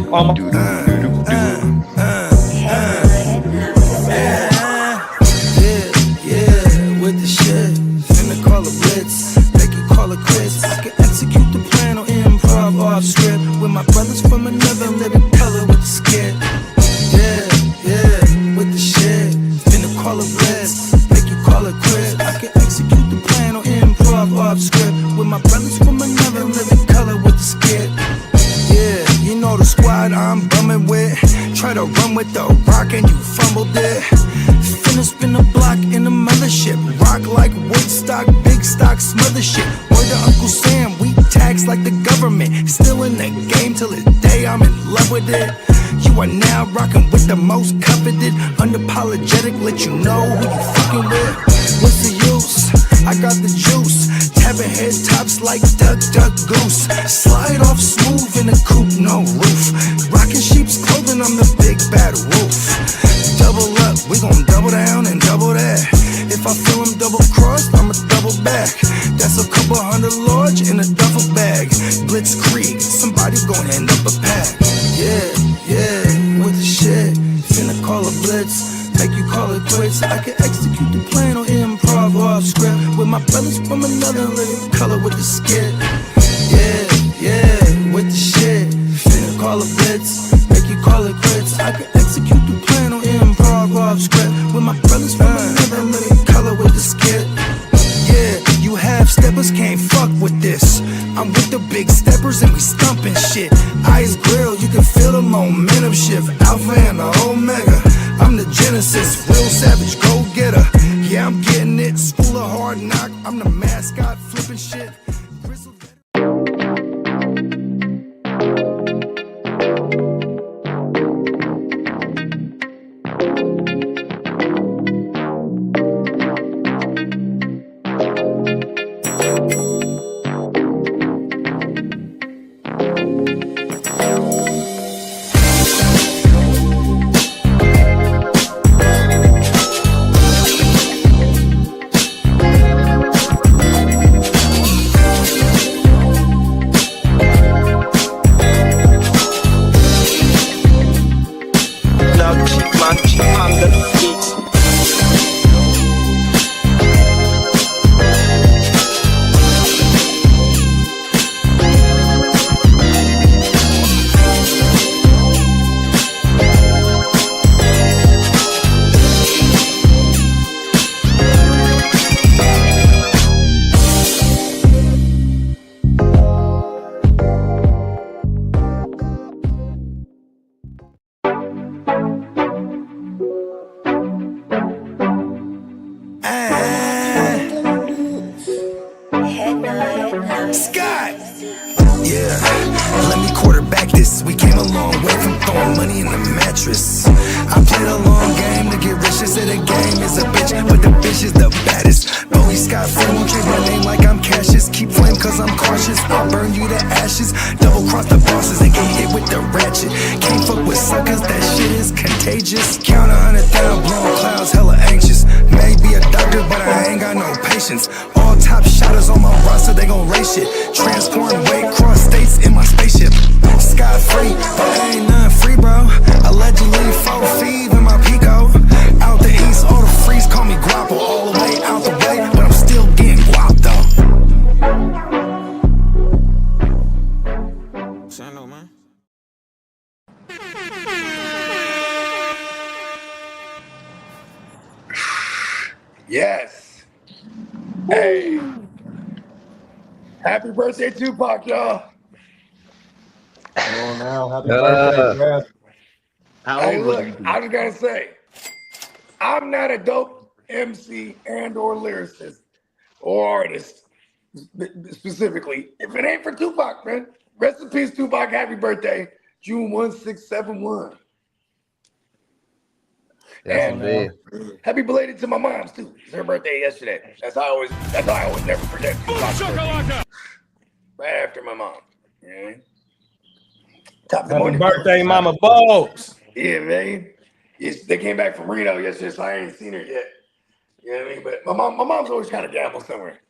With the shit, finna call a blitz, make you call it quits. I can execute the plan on improv off script with my brothers from another living color with the skit. With the shit, finna call a blitz, make you call it quits. I can execute the plan on improv off script with my brothers from another living color with the skit. You know the squad I'm bumming with. Try to run with the rock and you fumbled it. Finna spin the block in the mothership. Rock like Woodstock, big stock, smother shit. Word to Uncle Sam, we tax like the government. Still in the game till the day I'm in love with it. You are now rocking with the most coveted. Unapologetic, let you know who you fucking with. What's the use? I got the juice. Tapping head tops like Duck, Duck, Goose. Slide off smooth in a coupe, no roof. Rocking sheep's clothing, I'm the big bad wolf. Double up, we gon' double down and double that. If I feel him double crossed, I'ma double back. That's a couple $100 large in a duffel bag. Blitzkrieg, somebody gon' end up a pack. With the shit, finna call a blitz, make you call it quits. I can execute the plan on improv off script with my brothers from another living color with the skit. With the shit, finna call a blitz, make you call it quits. I can execute the plan on improv off script with my brothers from another living color with the skit. You half steppers can't fuck with this. I'm with the big steppers and we stumping shit. Ice grill, you can feel the momentum shift. Alpha and the Omega, I'm the Genesis. Real savage, go getter. Yeah, I'm getting it. School of hard knock, I'm the mascot, flipping shit. Scott! Yeah, let me quarterback this. We came a long way from throwing money in the mattress. I played a long game to get rich. They say the game is a bitch, but the bitch is the baddest. Bowie Scott Flame won't change my name like I'm Cassius. Keep flame cause I'm cautious. I'll burn you to ashes. Double cross the bosses and get hit with the ratchet. Can't fuck with suckers, that shit is contagious. Count 100 down, blowing clouds, hella anxious. Maybe a doctor, but I ain't got no patience. All top shotters on my roster, they gon' race shit. Transform weight, cross states in my spaceship. Sky free, but ain't nothing free, bro. Allegedly 4 feet in my Peacock. Out the east, all the freaks call me Guapo. All the way out the way, but I'm still getting guap though. Sando, man. Yes. Hey. Happy birthday, Tupac, y'all. Come on now. Happy birthday, Brad. Hey, look, I was going to say, I'm not a dope MC and or lyricist or artist specifically. If it ain't for Tupac, man, rest in peace, Tupac. Happy birthday, June 1671. And happy belated to my mom's too. It's her birthday yesterday. That's how I always never forget. Right after my mom. Yeah. Happy birthday, Mama Bogues. Yeah, man. They came back from Reno yesterday, so I ain't seen her yet. You know what I mean? But my mom's always trying to gamble somewhere.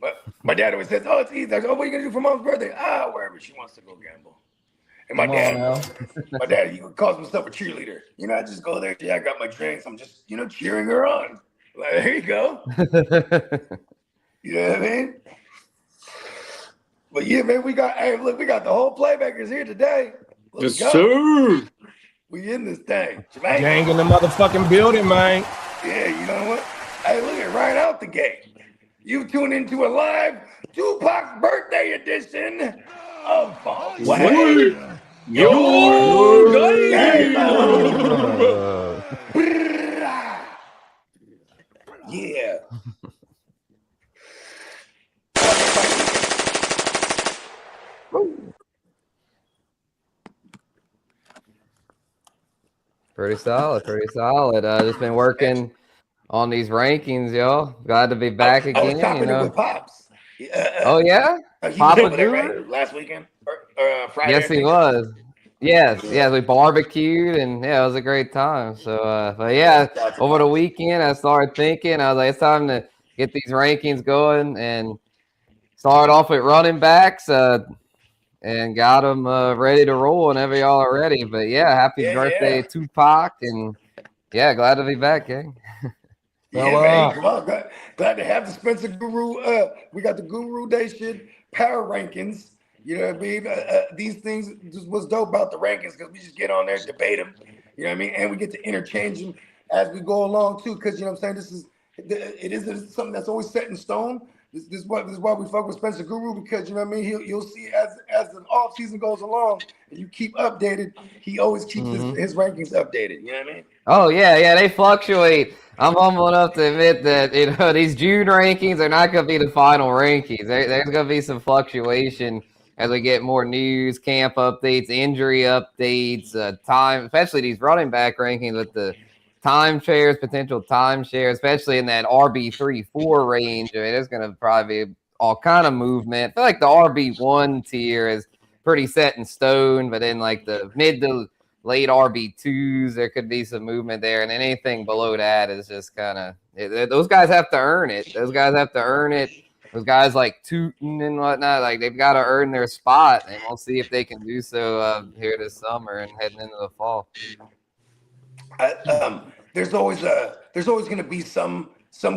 But my dad always says, "Oh, it's easy." I go, "Oh, what are you gonna do for mom's birthday?" Wherever she wants to go gamble. And my Come on now. dad, he calls himself a cheerleader. You know, I just go there, I got my drinks. I'm just, cheering her on. Like, there you go. You know what I mean? But yeah, man, we got the whole playmakers here today. Let's go. Sir. We in this thing. Jermaine. Gang in the motherfucking building, man. Yeah, you know what? Hey, look at right out the gate. You tune into a live Tupac's birthday edition of Way. Yo, yeah. Pretty solid. Just been working on these rankings, y'all. Glad to be back again. I was topping it with Pops. Oh yeah, Papa there, right? Last weekend or Friday. Yes, he was. Yes, we barbecued and it was a great time. So, but yeah, over the weekend I started thinking. I was like, it's time to get these rankings going and start off with running backs. And got them ready to roll whenever y'all are ready. But yeah, happy birthday, Tupac, and yeah, glad to be back, gang. Man, come on, glad to have the Spencer Guru. We got the Guru Nation power rankings. You know what I mean? These things just what's dope about the rankings because we just get on there and debate them. You know what I mean? And we get to interchange them as we go along too. Because you know what I'm saying, it isn't something that's always set in stone. This is why we fuck with Spencer Guru because you know what I mean. You'll see as the off season goes along and you keep updated. He always keeps his rankings updated. You know what I mean? Oh yeah, they fluctuate. I'm humble enough to admit that these June rankings are not going to be the final rankings. There's going to be some fluctuation as we get more news, camp updates, injury updates, time, especially these running back rankings with the potential timeshares, especially in that RB3-4 range. I mean, there's going to probably be all kind of movement. I feel like the RB1 tier is pretty set in stone, but then like the mid to late RB2s, there could be some movement there. And then anything below that is just kind of – those guys have to earn it. Those guys like Tuten and whatnot, like they've got to earn their spot, and we'll see if they can do so here this summer and heading into the fall. There's always going to be some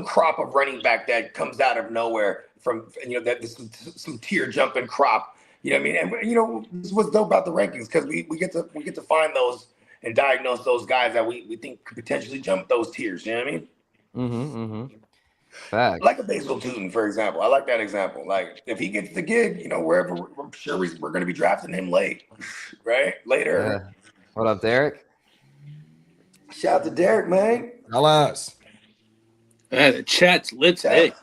crop of running back that comes out of nowhere from that some tier jumping crop. You know what I mean? And this is what's dope about the rankings because we get to find those and diagnose those guys that we think could potentially jump those tiers. You know what I mean? Mm-hmm. Fact. Like a Bhayshul Tuten, for example. I like that example. Like if he gets the gig, wherever I'm sure we're going to be drafting him late, right? Later. Yeah. What up, Derek? Shout out to Derek, man. Alas. The chat's lit today.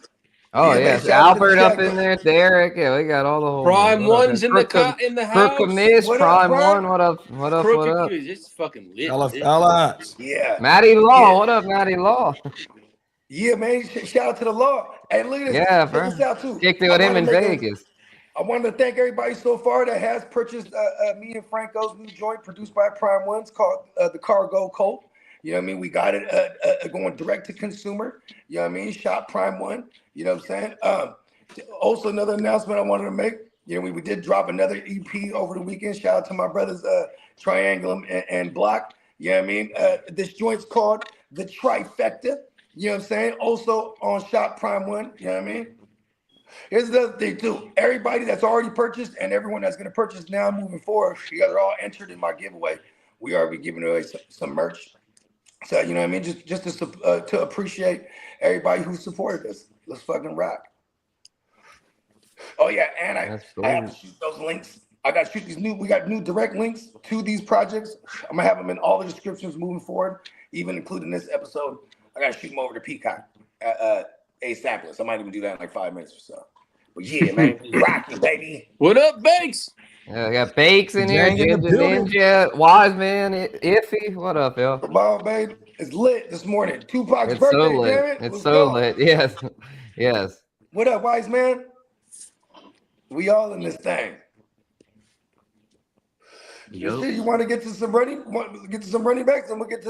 Oh yeah, Albert up in there, Derek. Yeah, we got all the whole Prime One's in the house. Prime One. What up? It's fucking lit. Alas. Yeah. Matty Law. What up, Matty Law? Yeah, man. Shout out to the Law. Hey, look at this. Yeah, check this out too. Kicked it with him in Vegas. I wanted to thank everybody so far that has purchased me and Franco's new joint produced by Prime One's called the Cargo Colt. You know what I mean? We got it going direct to consumer. You know what I mean? Shop Prime One. You know what I'm saying? Also, another announcement I wanted to make. We did drop another EP over the weekend. Shout out to my brothers Triangulum and Block. You know what I mean? This joint's called The Trifecta. You know what I'm saying? Also on Shop Prime One. You know what I mean? Here's the other thing too. Everybody that's already purchased and everyone that's going to purchase now moving forward, you guys are all entered in my giveaway. We are be giving away some merch. So, you know what I mean? Just to appreciate everybody who supported us. Let's fucking rock. Oh, yeah. And I have to shoot those links. I got to shoot these we got new direct links to these projects. I'm going to have them in all the descriptions moving forward, even including this episode. I got to shoot them over to Peacock ASAP. I might even do that in like 5 minutes or so. But yeah, man, rocking, baby. What up, Banks? Yeah, I got Bakes in here, Ninja, Wise Man, Iffy. What up, yo? Come on, baby. It's lit this morning. Tupac's it's birthday, so lit. damn it. It's so lit. Yes. What up, Wise Man? We all in this thing. You want to get to some running backs, and we get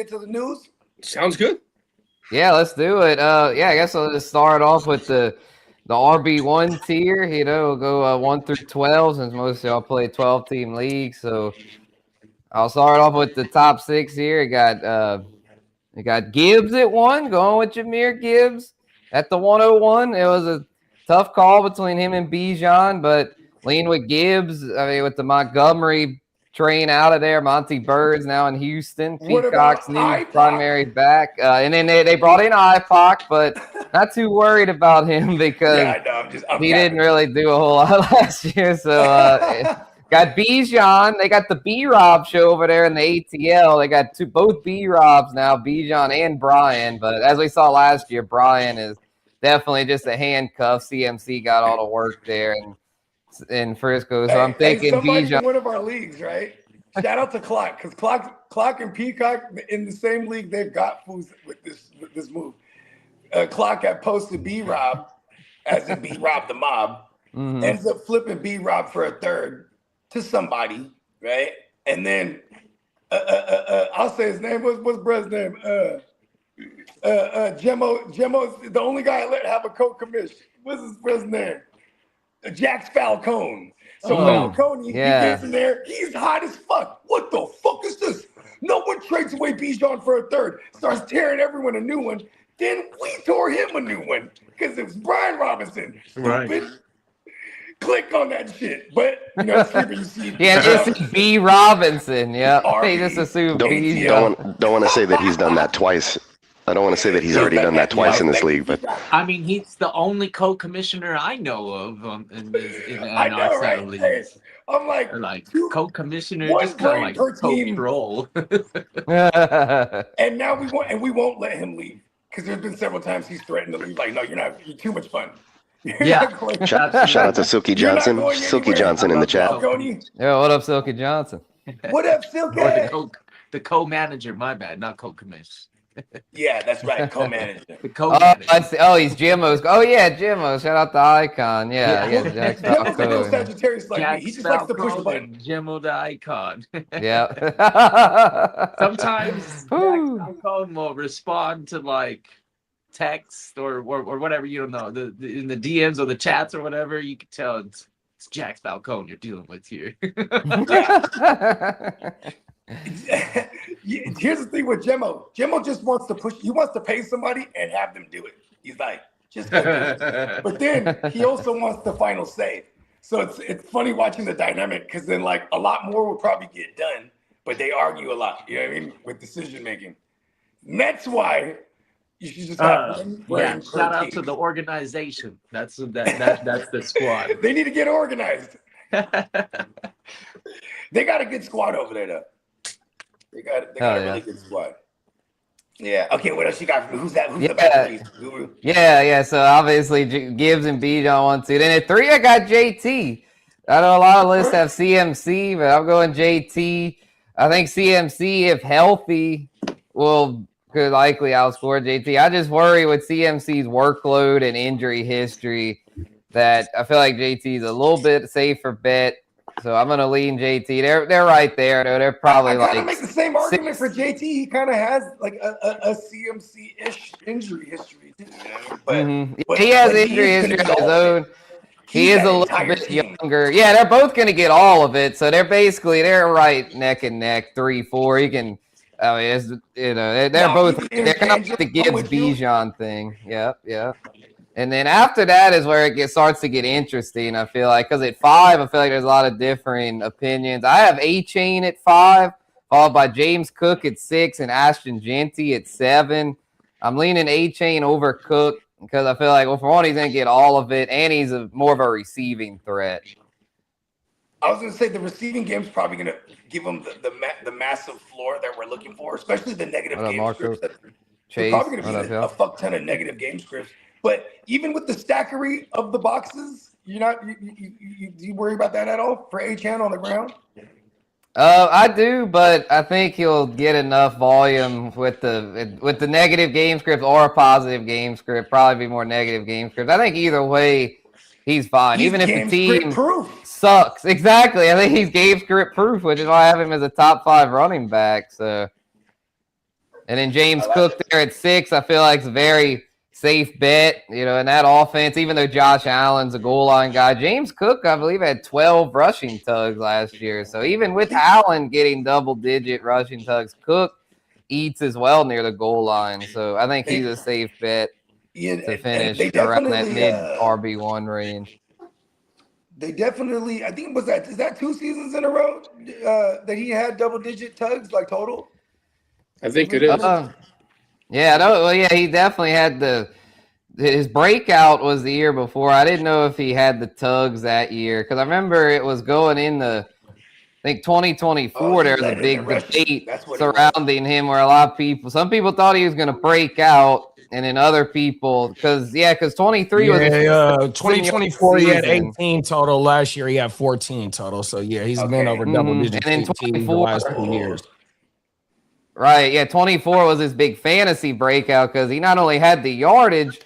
to the news. Sounds good. Yeah, let's do it. I guess I'll just start off with the the RB1 tier, we'll go 1 through 12 since most of y'all play 12-team leagues. So I'll start off with the top 6 here. You got Gibbs at 1, going with Jahmyr Gibbs at the 101. It was a tough call between him and Bijan, but lean with Gibbs. I mean, with the Montgomery train out of there, Monty Bird's now in Houston. Peacock's new primary back. And then they brought in IPOC, but not too worried about him because he didn't really do a whole lot last year. So got Bijan. They got the B-Rob show over there in the ATL. They got both B-Robs now, Bijan and Brian. But as we saw last year, Brian is definitely just a handcuff. CMC got all the work there in Frisco. So I'm thinking Bijan. In one of our leagues, right? Shout out to Clock, because Clock and Peacock in the same league, they've got fools with this move. Clock had posted B-Rob, as in B-Rob the mob, ends up flipping B-Rob for a third to somebody, right? And then I'll say his name. What's Brett's name? Gemmo's the only guy I let have a co-commission. What's his Brett's name? Jax Falcone. So Falcone, he gets in there. He's hot as fuck. What the fuck is this? No one trades away Bijan for a third. Starts tearing everyone a new one. Then we tore him a new one because it was Brian Robinson. Stupid. Right. Click on that shit. But, you see. Just B. Robinson. Yeah. They just assume Don't want to say that he's done that twice. I don't want to say that he's already done that twice in this league, but I mean, he's the only co-commissioner I know of in our side of leagues. I'm like co-commissioner, just kind of like coach role. And now we won't let him leave because there's been several times he's threatened to leave. Like, no, you're too much fun. Shout out to Silky Johnson. Silky Johnson in the chat. Yeah, what up, Silky Johnson? What up, Silky? The co-manager, my bad, not co-commissioner. Yeah, that's right. Co-manager. He's Jimmo's. Oh yeah, Jimmo. Shout out to Icon. Yeah. Jax Falcone. Sagittarius like me. He just likes to push the button. Jimmo the Icon. Yeah. Sometimes Jax Falcone will respond to like text or whatever, in the DMs or the chats or whatever. You can tell it's Jax Falcone you're dealing with here. Here's the thing with Gemmo. Gemmo just wants to push. He wants to pay somebody and have them do it. He's like, just go do it. But then he also wants the final say. So it's funny watching the dynamic because then like a lot more will probably get done, but they argue a lot. You know what I mean? With decision making. And that's why you should just have one shout out to the organization. That's the squad. They need to get organized. They got a good squad over there though. They got a really good squad. Yeah. Okay. What else you got? Who's that? Who's the best guru? Yeah. So obviously Gibbs and Bijan 1, 2. Then at 3, I got JT. I know a lot of lists have CMC, but I'm going JT. I think CMC, if healthy, could likely outscore JT. I just worry with CMC's workload and injury history that I feel like JT is a little bit safer bet. So I'm going to lean JT. They're right there, though. They're probably I make the same argument for JT. He kind of has like a CMC-ish injury history, too. But he has injury history of his own. He is a little bit younger. Yeah, they're both going to get all of it. So they're right neck and neck, 3, 4. He can. I mean, they're both. They're kind of like the Gibbs Bijan thing. Yep. And then after that is where it starts to get interesting, I feel like. Because at 5, I feel like there's a lot of differing opinions. I have A-Chain at 5, followed by James Cook at 6 and Ashton Jeanty at 7. I'm leaning A-Chain over Cook because I feel like, for one, he's going to get all of it, and he's more of a receiving threat. I was going to say the receiving game's probably going to give him the massive floor that we're looking for, especially the negative game scripts. There's probably going to be a fuck ton of negative game scripts. But even with the stackery of the boxes, do you worry about that at all for A-Chan on the ground? I do, but I think he'll get enough volume with the negative game script or a positive game script. Probably be more negative game script. I think either way, he's fine. Even if the team sucks. Exactly. I think he's game script proof, which is why I have him as a top 5 running back. So, and then James Cook there at 6, I feel like it's very safe bet, in that offense, even though Josh Allen's a goal line guy. James Cook, I believe, had 12 rushing tugs last year. So even with Allen getting double-digit rushing tugs, Cook eats as well near the goal line. So I think he's a safe bet to finish around that mid RB1 range. They definitely, I think, is that 2 seasons in a row that he had double-digit tugs, like total? I think it is. He definitely had his breakout was the year before. I didn't know if he had the tugs that year because I remember it was going in I think 2024, there was a big debate surrounding him where some people thought he was going to break out, and then other people, because 23 was 2024, he had 18 total. Last year, he had 14 total. So, he's been over double digits and then 24 the last 2 years. Right, 24 was his big fantasy breakout because he not only had the yardage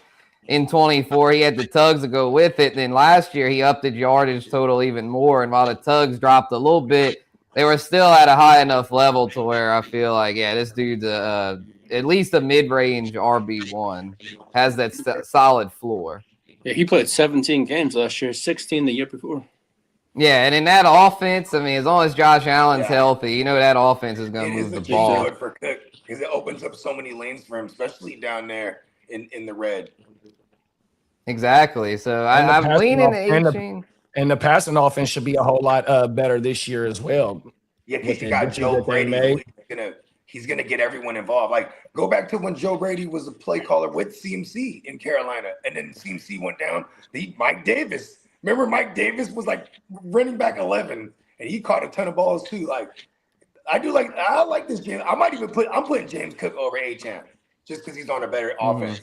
in 24, he had the tugs to go with it. And then last year, he upped his yardage total even more. And while the tugs dropped a little bit, they were still at a high enough level to where I feel like, this dude's at least a mid-range RB1, has that solid floor. Yeah, he played 17 games last year, 16 the year before. Yeah, and in that offense, I mean, as long as Josh Allen's healthy, that offense is going to move the ball. Good for Cook because it opens up so many lanes for him, especially down there in the red. Exactly. So I'm leaning to and the passing offense should be a whole lot better this year as well. Yeah, because you got Joe Brady. He's gonna get everyone involved. Like, go back to when Joe Brady was a play caller with CMC in Carolina, and then CMC went down. Mike Davis. Remember, Mike Davis was like running back 11, and he caught a ton of balls too. Like, I like this James. I'm putting James Cook over A-Chan just because he's on a better offense.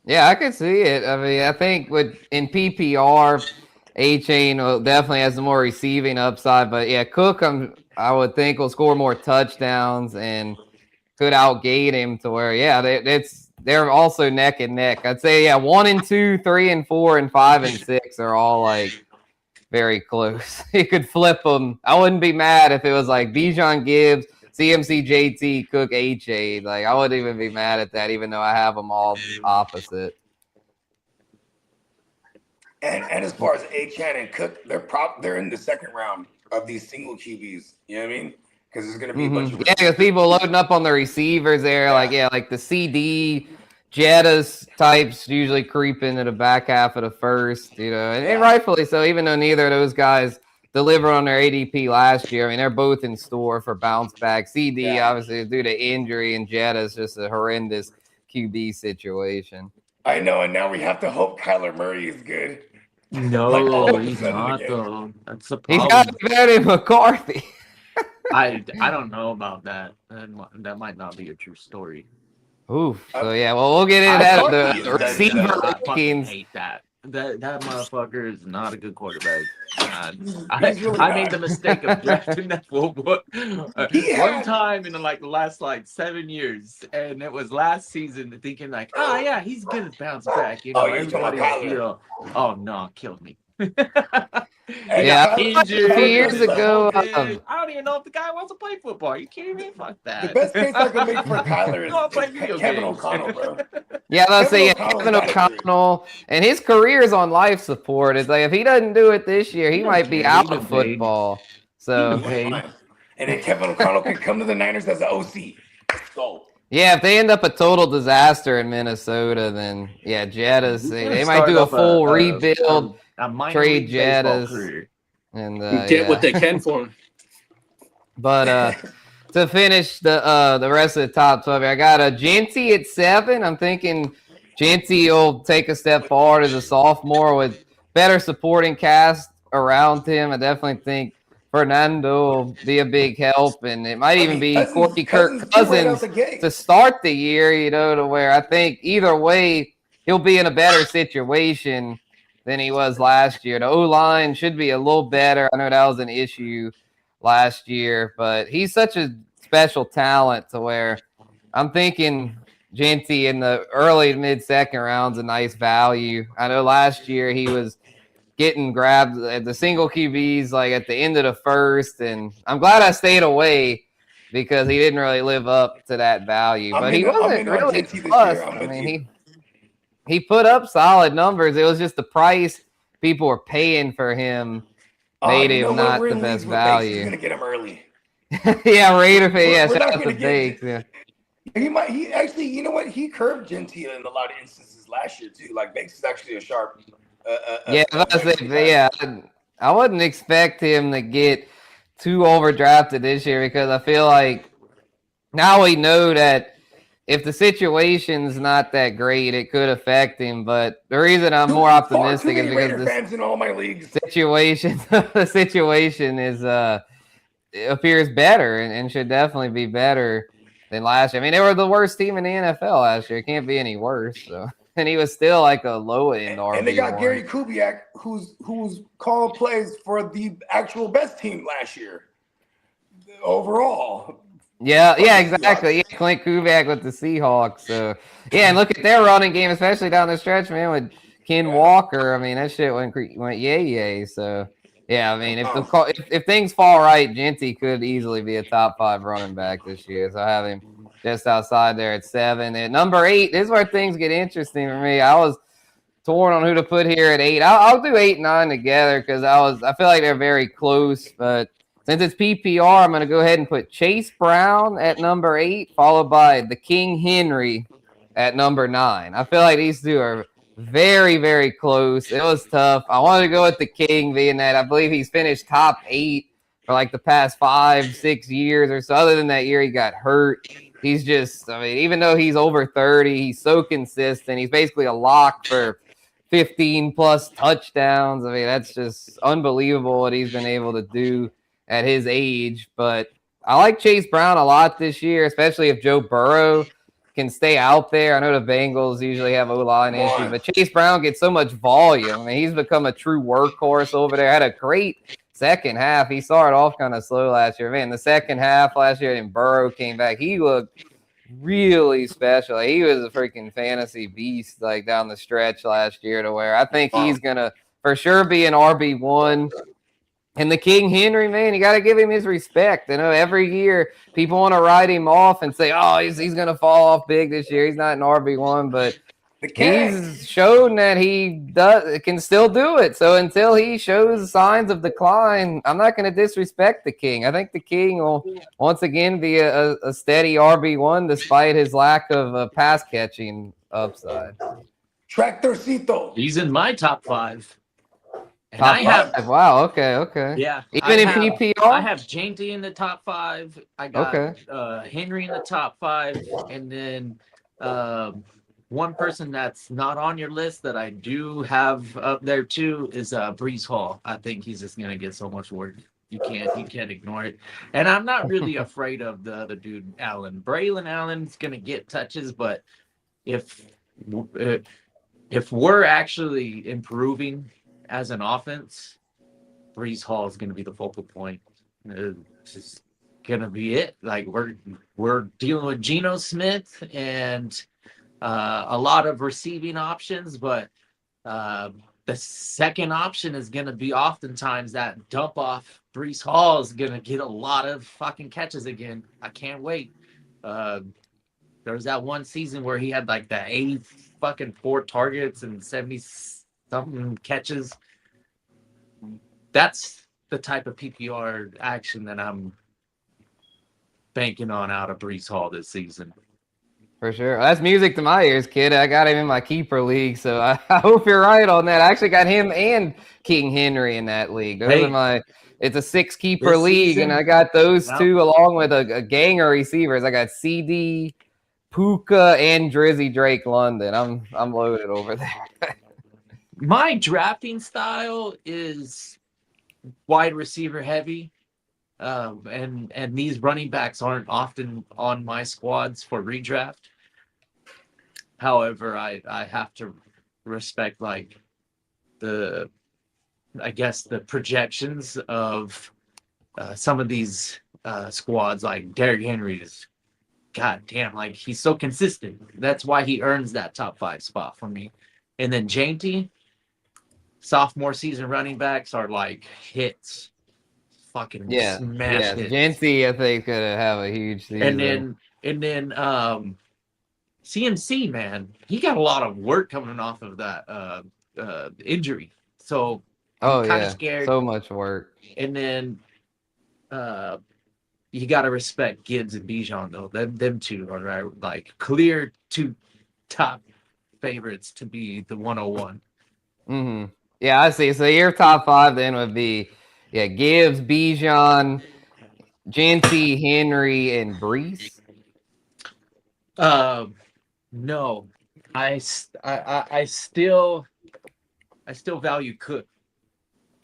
Yeah, I can see it. I mean, I think in PPR, A-Chain definitely has the more receiving upside. But, Cook, I would think, will score more touchdowns and could outgate him to where, they're also neck and neck. I'd say, 1 and 2, 3 and 4, and 5 and 6 are all, like, very close. You could flip them. I wouldn't be mad if it was, like, Bijan Gibbs, CMC JT, Cook, HA. Like, I wouldn't even be mad at that, even though I have them all opposite. And as far as A-Chan and Cook, they're in the second round of these single QBs. You know what I mean? Because there's going to be a bunch of because people loading up on the receivers there. Like the CD, Jettas types usually creep into the back half of the first, and rightfully so, even though neither of those guys delivered on their ADP last year. I mean, they're both in store for bounce back. CD, obviously, due to injury, and Jettas just a horrendous QB situation. I know, and now we have to hope Kyler Murray is good. No, he's not, though. That's the problem. He's got to be better than McCarthy. I don't know about that. That might not be a true story. Oof. So, we'll get into that. The receiver rankings. I hate that. That motherfucker is not a good quarterback. I made the mistake of drafting that full book one time in the last 7 years, and it was last season. Thinking he's gonna bounce back. Oh no, killed me. A few years ago, I don't even know if the guy wants to play football. You kidding me? Fuck that. The best case I can make for Kyler is Kevin O'Connell, bro. Yeah, let's say Kevin O'Connell, and his career is on life support. It's like if he doesn't do it this year, he might be out of football. So, and then Kevin O'Connell can come to the Niners as an OC. Let's go. Yeah, if they end up a total disaster in Minnesota, then Jettas, they might do a full rebuild. Trade Jettas and get what they can for him. But to finish the rest of the top 12, I got a Genty at 7. I'm thinking Genty will take a step forward as a sophomore with better supporting cast around him. I definitely think Fernando will be a big help, and it might even be Kirk Cousins to start the year, to where I think either way he'll be in a better situation than he was last year. The O-line should be a little better. I know that was an issue last year, but he's such a special talent to where I'm thinking Genty in the early mid-second round's a nice value. I know last year he was getting grabbed at the single QBs at the end of the first, and I'm glad I stayed away because he didn't really live up to that value. But he wasn't really plus. he put up solid numbers. It was just the price people were paying for him made him not the best value. He's gonna get him early. Yeah, Raider fan. Yeah, We're shout not out to gonna Bakes. get. Yeah. He actually, you know what? He curved Gentile in a lot of instances last year too. Like Bakes is actually a sharp. I wouldn't expect him to get too overdrafted this year because I feel like now we know that if the situation's not that great, it could affect him. But the reason I'm more optimistic is because the fans in all my leagues. the situation is it appears better and should definitely be better than last year. I mean, they were the worst team in the NFL last year. It can't be any worse. So, and he was still like a low end RB1. And they got Gary Kubiak, who's calling plays for the actual best team last year overall. Yeah, exactly. Yeah, Clint Kubiak with the Seahawks. So yeah, and look at their running game, especially down the stretch, man, with Ken Walker. I mean, that shit went yay. So yeah, I mean, if things fall right, Genty could easily be a top 5 running back this year. So I have him just outside there at 7. And number 8, this is where things get interesting for me. I was torn on who to put here at 8. I'll do 8 and 9 together because I feel like they're very close. But since it's PPR, I'm going to go ahead and put Chase Brown at number 8, followed by the King Henry at number 9. I feel like these two are very, very close. It was tough. I wanted to go with the King, being that I believe he's finished top 8 for like the past 5-6 years or so. Other than that year he got hurt. He's just, I mean, even though he's over 30, he's so consistent. He's basically a lock for 15-plus touchdowns. I mean, that's just unbelievable what he's been able to do at his age. But I like Chase Brown a lot this year, especially if Joe Burrow can stay out there. I know the Bengals usually have O-line issues, but Chase Brown gets so much volume. I mean, he's become a true workhorse over there. Had a great second half. He started off kind of slow last year. Man, the second half last year, and Burrow came back. He looked really special. Like, he was a freaking fantasy beast like down the stretch last year, to where I think he's going to for sure be an RB1. And the King Henry, man, you got to give him his respect. You know, every year people want to write him off and say, oh, he's going to fall off big this year. He's not an RB1, but he's shown that he can still do it. So until he shows signs of decline, I'm not going to disrespect the King. I think the King will once again be a steady RB1 despite his lack of pass catching upside. Tractorcito. He's in my top 5. And top 5. Wow. Okay. Yeah. Even in PPR? I have Jainty in the top 5. I got Henry in the top 5. And then one person that's not on your list that I do have up there too is Breece Hall. I think he's just gonna get so much work. You can't ignore it. And I'm not really afraid of the other dude, Allen. Braylon Allen's gonna get touches, but if we're actually improving as an offense, Breece Hall is gonna be the focal point. It's just gonna be it. Like we're dealing with Geno Smith and a lot of receiving options, but the second option is going to be oftentimes that dump off. Breece Hall is going to get a lot of fucking catches again. I can't wait. There was that one season where he had like the 84 targets and 70-something catches. That's the type of PPR action that I'm banking on out of Breece Hall this season. For sure. Well, that's music to my ears, kid. I got him in my keeper league, so I hope you're right on that. I actually got him and King Henry in that league. Those are it's a 6-keeper league, and I got those two along with a gang of receivers. I got CD, Puka, and Drizzy Drake London. I'm loaded over there. My drafting style is wide receiver heavy. And these running backs aren't often on my squads for redraft. However, I have to respect like the projections of some of these squads. Like Derrick Henry is, goddamn, like he's so consistent. That's why he earns that top 5 spot for me. And then Jainty, sophomore season running backs are like hits. Fucking smash hits. Genty, I think, gonna have a huge season. And then CMC, man, he got a lot of work coming off of that injury. So I'm kind of scared. So much work. And then you got to respect Gibbs and Bijan, though. Them two are like clear two top favorites to be the 101. Mm-hmm. Yeah, I see. So your top 5 then would be, Gibbs, Bijan, Genty, Henry, and Breece. No, I still value Cook.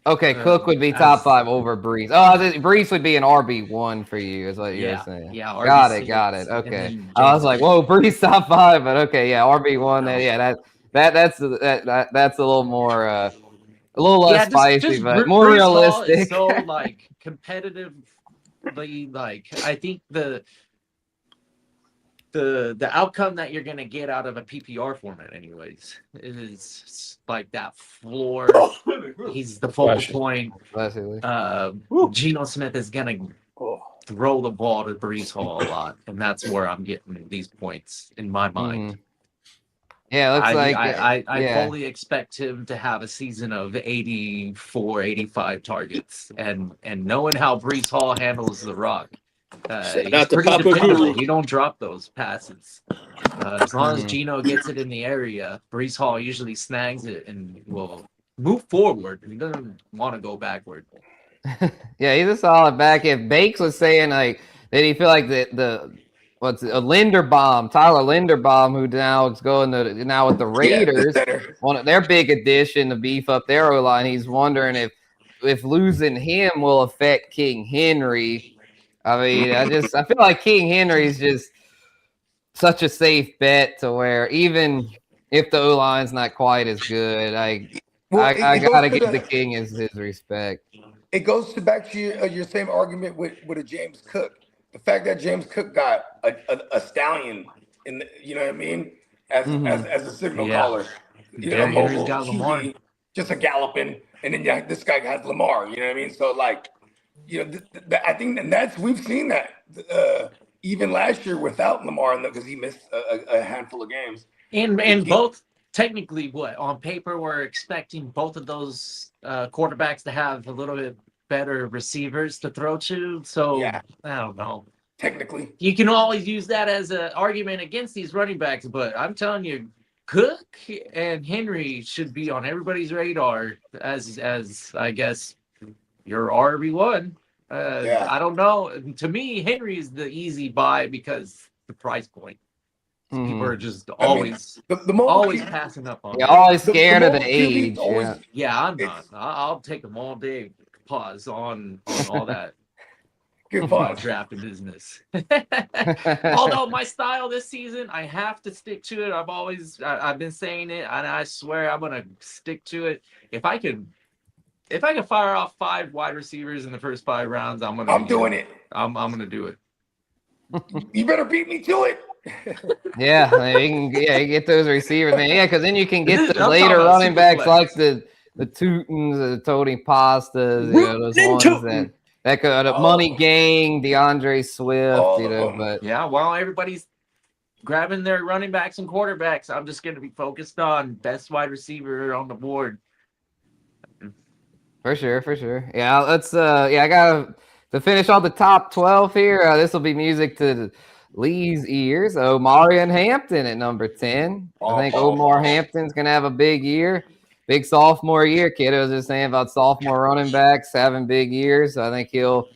Okay, Cook would be top 5 over Breece. Oh, Breece would be an RB1 for you, is what you're saying. Yeah, got it. Okay, I was like, whoa, Breece top 5, but okay, yeah, RB1. That's a little more, a little less spicy, but more Breece realistic. Hall is so like competitively, like I think the outcome that you're gonna get out of a PPR format, anyways, is like that floor. He's the focal point. Geno Smith is gonna throw the ball to Breece Hall a lot, and that's where I'm getting these points in my mind. Mm-hmm. Yeah, it looks I fully expect him to have a season of 84, 85 targets, and knowing how Breece Hall handles the rock. He's pretty dependable. You don't drop those passes. As long as Geno gets it in the area, Breece Hall usually snags it and will move forward. He doesn't want to go backward. Yeah, he's a solid back. If Bakes was saying like that, he feel like Tyler Linderbaum, who now is going now with the Raiders, one of their big addition to beef up their O-line. He's wondering if losing him will affect King Henry. I mean, I feel like King Henry's just such a safe bet to where even if the O-line's not quite as good, I gotta give the King his respect. It goes back to your same argument with a James Cook. The fact that James Cook got a stallion in the, you know what I mean, as a signal caller. You know, Henry's got Lamar. Just a galloping, and then this guy got Lamar. You know what I mean? So like, you know, I think we've seen that even last year without Lamar, because he missed a handful of games. And both technically, on paper, we're expecting both of those quarterbacks to have a little bit better receivers to throw to. So I don't know. Technically, you can always use that as an argument against these running backs, but I'm telling you, Cook and Henry should be on everybody's radar as I guess your RB1. I don't know. To me, Henry is the easy buy because the price point. People are just always always passing up on. You're always scared of the age. I'm not. I'll take them all day. Pause on all that. Good pause. Drafting business. Although my style this season, I have to stick to it. I've been saying it, and I swear I'm gonna stick to it. If I can fire off 5 wide receivers in the first 5 rounds, I'm doing it. I'm gonna do it. You better beat me to it. You get those receivers, man. Yeah, because then you can get the later running backs like the Tutens, the Tony Pastas, those ones that could Money Gang, DeAndre Swift, but while everybody's grabbing their running backs and quarterbacks, I'm just gonna be focused on best wide receiver on the board. For sure. Yeah, let's I gotta to finish all the top 12 here. This will be music to Lee's ears. Omari and Hampton at number 10. I think Omar Hampton's gonna have a big year. Big sophomore year. Kitteh was just saying about sophomore running backs having big years. I think he'll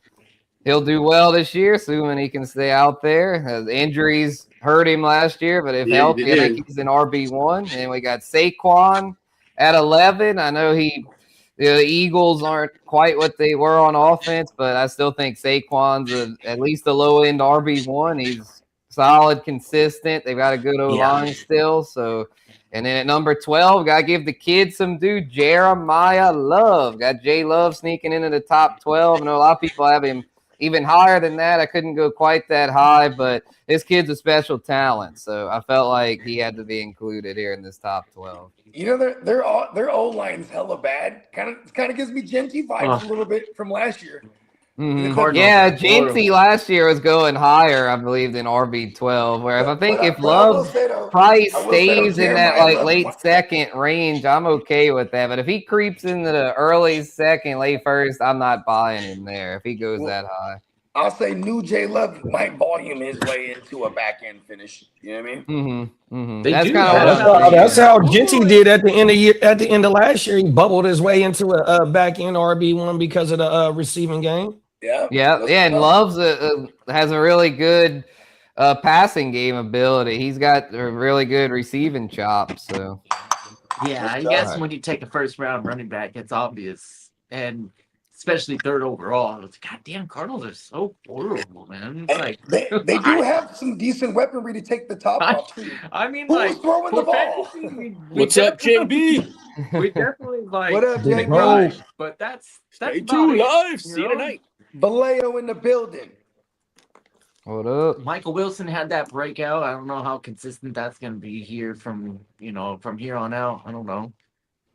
do well this year, assuming he can stay out there. The injuries hurt him last year, but if healthy, I think he's an RB1. And we got Saquon at 11. I know the Eagles aren't quite what they were on offense, but I still think Saquon's at least a low-end RB1. He's solid, consistent. They've got a good O-line still, so – and then at number 12, got to give the kid some dude, Jeremiah Love. Got J Love sneaking into the top 12. I know a lot of people have him even higher than that. I couldn't go quite that high, but this kid's a special talent. So I felt like he had to be included here in this top 12. You know, their O-line's hella bad. Kind of gives me Genty vibes a little bit from last year. Yeah, Jinty last year was going higher, I believe, than RB12. Whereas I think if Love's price stays in that like late second range, I'm okay with that. But if he creeps into the early second, late first, I'm not buying him there if he goes that high. I'll say New J Love might volume his way into a back end finish. You know what I mean? That's kind of that's how Jinty did at the end of year. At the end of last year, he bubbled his way into a back end RB1 because of the receiving game. Yeah, and Love's has a really good passing game ability. He's got a really good receiving chops. So yeah, I guess when you take a first round running back, it's obvious, and especially third overall. It's goddamn Cardinals are so horrible, man. It's like they do have some decent weaponry to take the top off. I mean, who's like throwing the ball? What's up, JB? We definitely like What up, JB? But that's Stay about tuned it, live. you See you know? tonight. Vallejo in the building. what up? Michael Wilson had that breakout. I don't know how consistent that's going to be here from here on out. I don't know.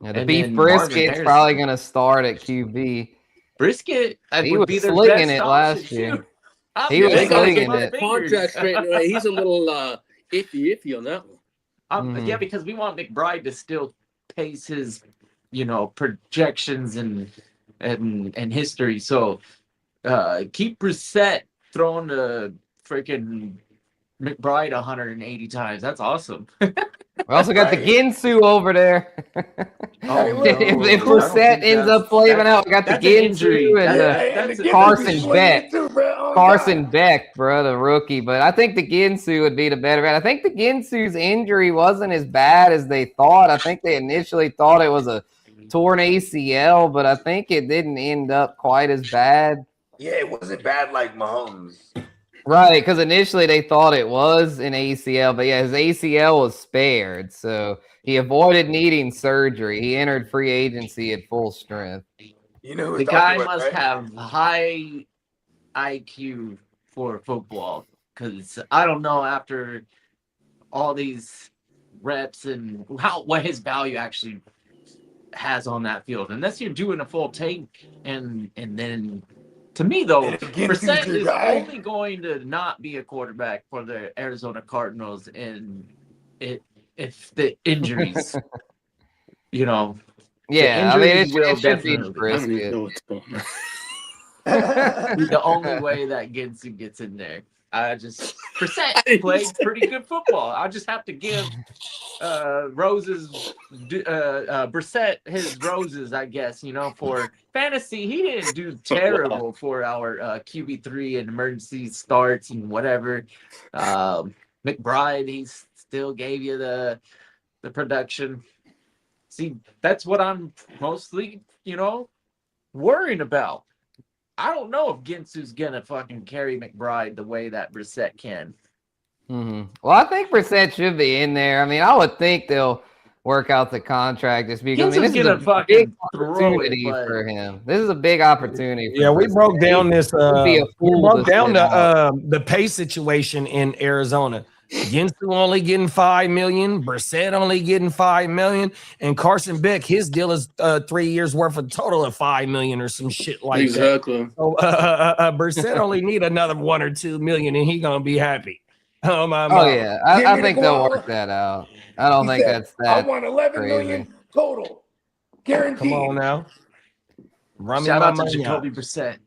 Yeah, the And beef then Marvin brisket's Harrison. probably going to start at QB. Brisket. He would was be their slinging best it last option, year. too. He was They gotta slinging get it. that contract straightened away. He's a little iffy on that one. Yeah, because we want McBride to still pace his, projections and history. So keep Brissett throwing the freaking McBride 180 times. That's awesome. We also got the Ginsu over there. If Brissett Brissett ends up flaming out, we got the Ginsu and Carson Beck. Carson Beck, bro, the rookie. But I think the Ginsu would be the better bet. I think the Ginsu's injury wasn't as bad as they thought. I think they initially thought it was a torn ACL, but I think it didn't end up quite as bad. Yeah, it wasn't bad like Mahomes. Right, because initially they thought it was an ACL, but yeah, his ACL was spared, so he avoided needing surgery. He entered free agency at full strength. You know, who The guy must have high IQ for football, because I don't know after all these reps and what his value actually has on that field, unless you're doing a full take and then. To me, though, Brissett is only going to not be a quarterback for the Arizona Cardinals, and if the injuries, Yeah, I mean, it should be Brisket. The only way that Ginsu gets in there. Brissett played pretty good football. I just have to give Brissett his roses, I guess, for fantasy. He didn't do terrible for our QB3 and emergency starts and whatever. McBride, he still gave you the production. See, that's what I'm mostly, worrying about. I don't know if Ginsu's gonna fucking carry McBride the way that Brissett can. Well, I think Brissett should be in there. I mean, I would think they'll work out the contract just because this is a big opportunity for him. This is a big opportunity. Yeah, we broke down this. We broke down the pay situation in Arizona. Ginsu only getting $5 million, Brissett only getting $5 million, and Carson Beck, his deal is 3 years worth of total of $5 million or some shit like that. So Brissett only need another $1 or $2 million, and he gonna be happy. Yeah, I think they'll work that out. I don't think that's that. I want 11 million total, guaranteed. Come on now, Shout out to Jacoby Brissett.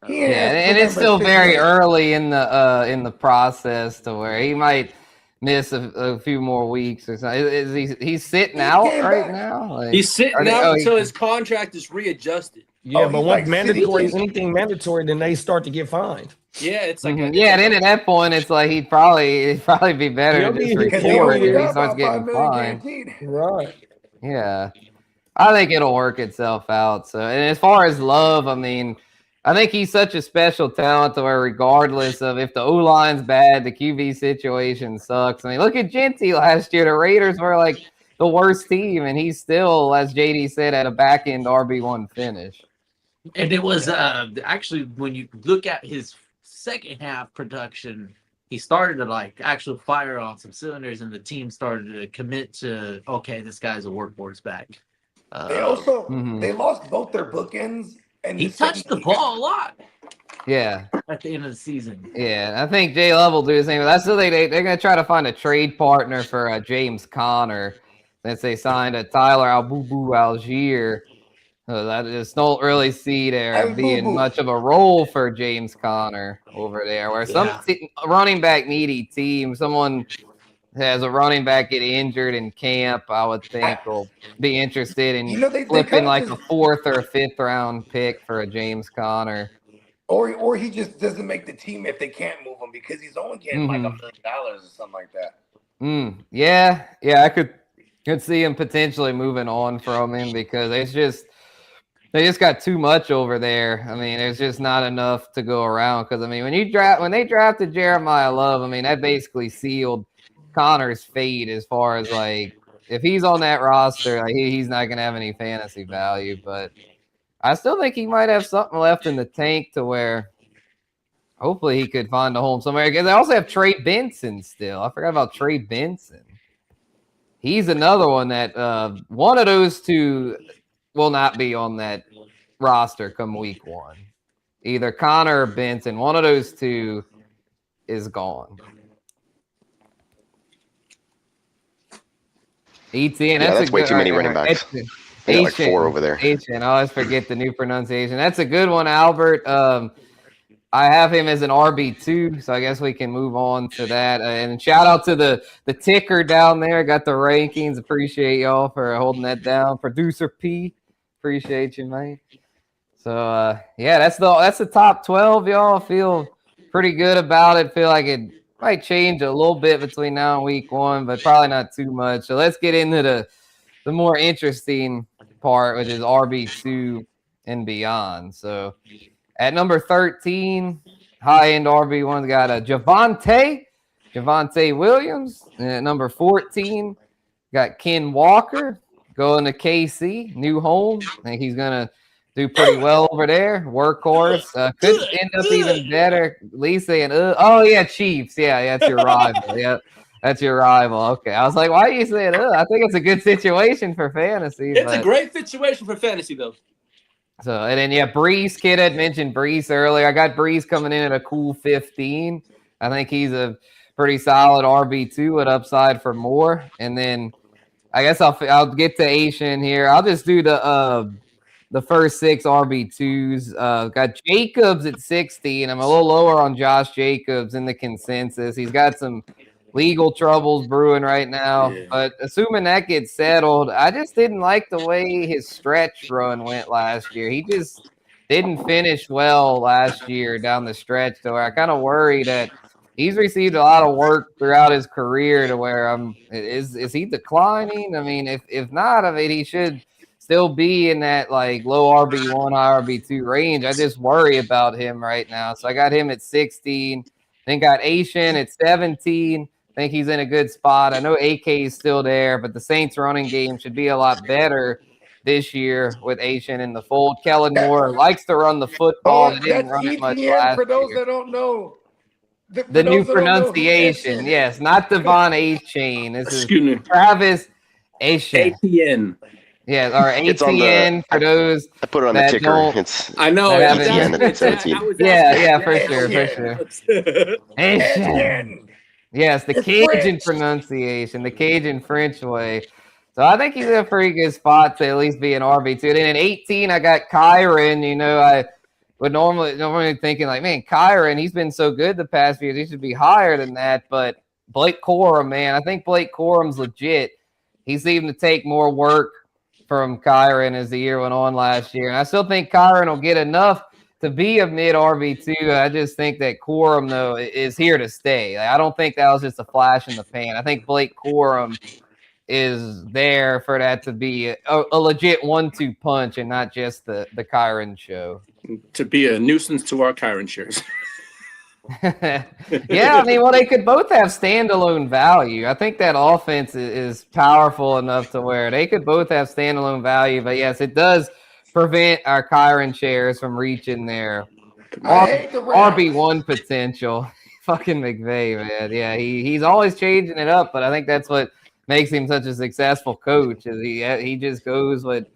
And it's still very early in the process to where he might miss a few more weeks or something. He's sitting out right now? He's sitting out until his contract is readjusted. Yeah, but once anything mandatory, then they start to get fined. Yeah, it's like then at that point, it's like he'd probably be better to just report if he starts getting fined. Right. Yeah, I think it'll work itself out. So, and as far as Love, I mean, I think he's such a special talent to where regardless of if the O-line's bad, the QB situation sucks. I mean, look at Jinty last year. The Raiders were like the worst team, and he's still, as JD said, at a back-end RB1 finish. And it was actually, when you look at his second half production, he started to actually fire on some cylinders, and the team started to commit to, okay, this guy's a workhorse back. They lost both their bookends And he touched the ball a lot. Yeah. At the end of the season. Yeah, I think Jay Love will do the same. But that's they're going to try to find a trade partner for James Conner since they signed a Tyler Algier. So I just don't really see there being much of a role for James Conner over there. Where some running back needy team, someone has a running back get injured in camp, I would think will be interested in flipping like a 4th or 5th round pick for a James Conner. Or he just doesn't make the team if they can't move him because he's only getting like $1 million or something like that. Yeah, I could see him potentially moving on from him because they just got too much over there. I mean, there's just not enough to go around. Because I mean, when they drafted Jeremiah Love, I mean that basically sealed Connor's fate as far as like if he's on that roster, like he's not gonna have any fantasy value. But I still think he might have something left in the tank to where hopefully he could find a home somewhere. Because they also have Trey Benson still. I forgot about Trey Benson. He's another one that one of those two will not be on that roster come week 1. Either Connor or Benson. One of those two is gone. ETN. That's way too many running backs. They got like 4 over there. I always forget the new pronunciation. That's a good one, Albert. I have him as an RB2, so I guess we can move on to that. And shout out to the ticker down there. Got the rankings. Appreciate y'all for holding that down. Producer P, appreciate you, mate. So that's the top 12, y'all. Feel pretty good about it. Feel like it might change a little bit between now and week 1, but probably not too much. So let's get into the more interesting part, which is RB2 and beyond. So at number 13, high-end RB1's got a Javonte Williams. And at number 14, got Ken Walker going to KC, new home. I think he's going to do pretty well over there. Workhorse. Could end up even better. Lee saying, Chiefs. Yeah, that's your rival. Yep. That's your rival. Okay. I was like, why are you saying, I think it's a good situation for fantasy. It's a great situation for fantasy, though. So, and then, Breece, Kid had mentioned Breece earlier. I got Breece coming in at a cool 15. I think he's a pretty solid RB2 with upside for more. And then I guess I'll get to Asian here. I'll just do the first 6 RB2s. Got Jacobs at 16. I'm a little lower on Josh Jacobs in the consensus. He's got some legal troubles brewing right now. But assuming that gets settled, I just didn't like the way his stretch run went last year. He just didn't finish well last year down the stretch to where I kind of worry that he's received a lot of work throughout his career to where is he declining? I mean, if not, I mean, he should still be in that like low RB1, high RB2 range. I just worry about him right now. So I got him at 16. Then got Asian at 17. I think he's in a good spot. I know AK is still there, but the Saints running game should be a lot better this year with Asian in the fold. Kellen Moore likes to run the football. He didn't run it much last for those year. that don't know. The new pronunciation, yes, not Devon A-Chain. This is Travis Asian. ATN. Yeah, or ATN for those. I put it on the ticker. I know. ATN at 17. Yeah, for sure. Asian. Yes, the Cajun pronunciation, the Cajun French way. So I think he's in a pretty good spot to at least be an RB2. Then at 18, I got Kyron. I would normally thinking like, man, Kyron, he's been so good the past few years. He should be higher than that. But Blake Corum, man, I think Blake Corum's legit. He seemed to take more work from Kyron as the year went on last year. And I still think Kyron will get enough to be a mid RB2. I just think that Corum, though, is here to stay. I don't think that was just a flash in the pan. I think Blake Corum is there for that to be a legit 1-2 punch and not just the Kyron show. To be a nuisance to our Kyron shares. Yeah, I mean, well, they could both have standalone value. I think that offense is powerful enough to where they could both have standalone value. But yes, it does prevent our Kyron shares from reaching their RB1 potential. Fucking McVay, man. Yeah, he's always changing it up, but I think that's what makes him such a successful coach. Is he just goes with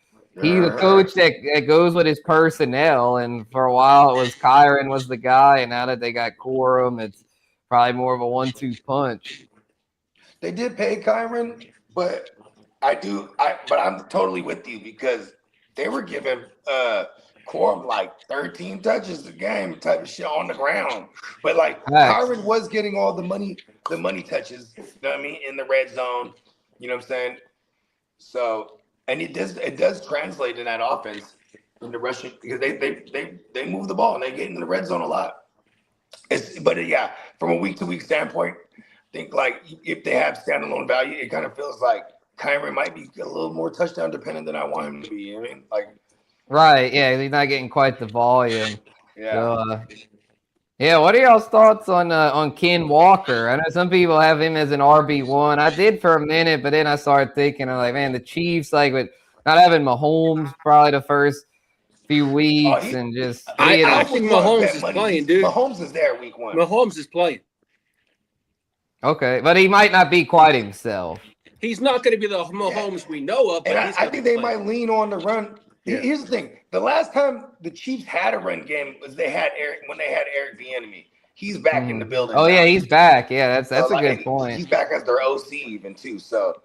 He's a coach that goes with his personnel, and for a while it was Kyron was the guy, and now that they got Corum, it's probably more of a 1-2 punch. They did pay Kyron, but I'm totally with you because they were giving Corum like 13 touches a game type of shit on the ground. But like Kyron was getting all the money touches, you know what I mean, in the red zone. You know what I'm saying? So and it does translate in that offense in the rushing because they move the ball and they get in the red zone a lot. But from a week to week standpoint, I think like if they have standalone value, it kind of feels like Kyron might be a little more touchdown dependent than I want him to be. You know what I mean? Like, right, yeah, he's not getting quite the volume. Yeah. So, what are y'all's thoughts on Ken Walker? I know some people have him as an RB1. I did for a minute, but then I started thinking, I'm like, man, the Chiefs, like with not having Mahomes probably the first few weeks and just I think Mahomes is playing, dude. Mahomes is there week 1. Mahomes is playing. Okay, but he might not be quite himself. He's not going to be the Mahomes we know of. But and I think they might lean on the run. Yeah. Here's the thing: the last time the Chiefs had a run game was when they had Eric Bieniemy. He's back in the building. Oh now. Yeah, he's back. Yeah, that's a good point. He's back as their OC even too. So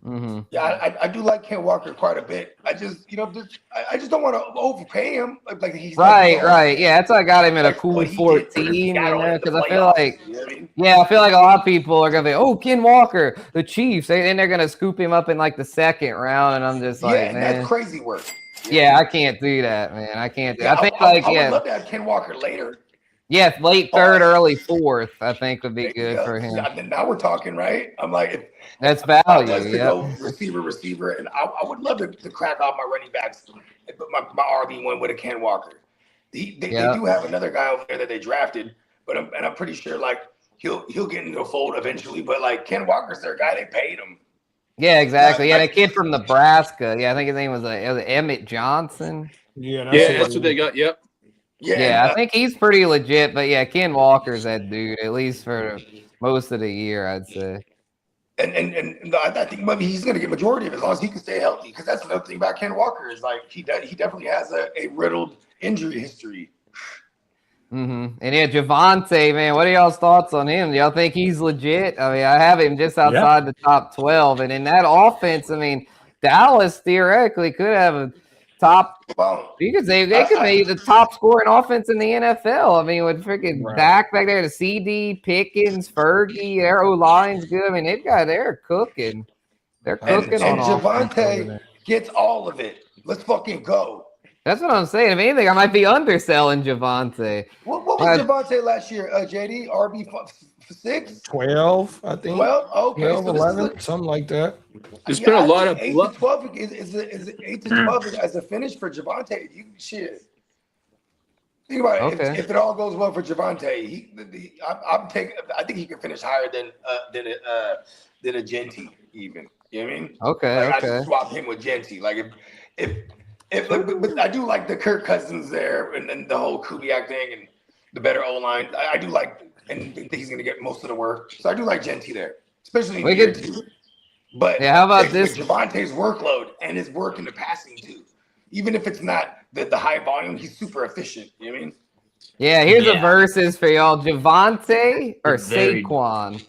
I do like Ken Walker quite a bit. I just I just don't want to overpay him. Like he's right. Yeah, that's why I got him at a cool 14. Because I feel like I feel like a lot of people are gonna be, oh, Ken Walker, the Chiefs, and they're gonna scoop him up in like the second round, and I'm just like, man, that's crazy work. Yeah, I can't do that, man. I can't do. I think I would love to have Ken Walker later. Yeah, late third, early fourth, I think would be good for him. Now we're talking, right? I'm like, that's value. Go receiver, and I would love to crack off my running backs, my RB1 with a Ken Walker. They do have another guy over there that they drafted, but I'm pretty sure like he'll get into the fold eventually. But like Ken Walker's their guy, they paid him. Yeah, exactly. Yeah, that kid from Nebraska. Yeah, I think his name was Emmett Johnson. Yeah, that's what they got. Yep. Yeah, I think he's pretty legit. But yeah, Ken Walker's that dude, at least for most of the year, I'd say. And I think maybe he's going to get majority of it as long as he can stay healthy. Because that's another thing about Ken Walker is like he definitely has a riddled injury history. And Javonte, man, what are y'all's thoughts on him? Do y'all think he's legit? I mean, I have him just outside the top 12, and in that offense, I mean, Dallas theoretically could have a top. You could say they could be the top scoring offense in the NFL. I mean, with freaking back there, the CD, Pickens, Fergie, their O line's good. I mean, they're cooking. They're cooking on Javonte gets all of it. Let's fucking go. That's what I'm saying. If anything, I might be underselling Javonte. What was Javonte last year, JD? RB6? 12, I think. 12? Okay. 12, 11, something like that. There's been a lot of 8 to 12 is 8 to 12 as a finish for Javonte. Shit. Think about it. If it all goes well for Javonte, I think he can finish higher than a Genty even. You know what I mean? Okay. I just swap him with Genty. Like but I do like the Kirk Cousins there and the whole Kubiak thing and the better O-line. I do like, and think he's going to get most of the work. So I do like Genty there, especially in year 2. But how about this? Javonte's workload and his work in the passing too. Even if it's not the high volume, he's super efficient. You know what I mean? Yeah, here's a versus for y'all. Javonte or Saquon?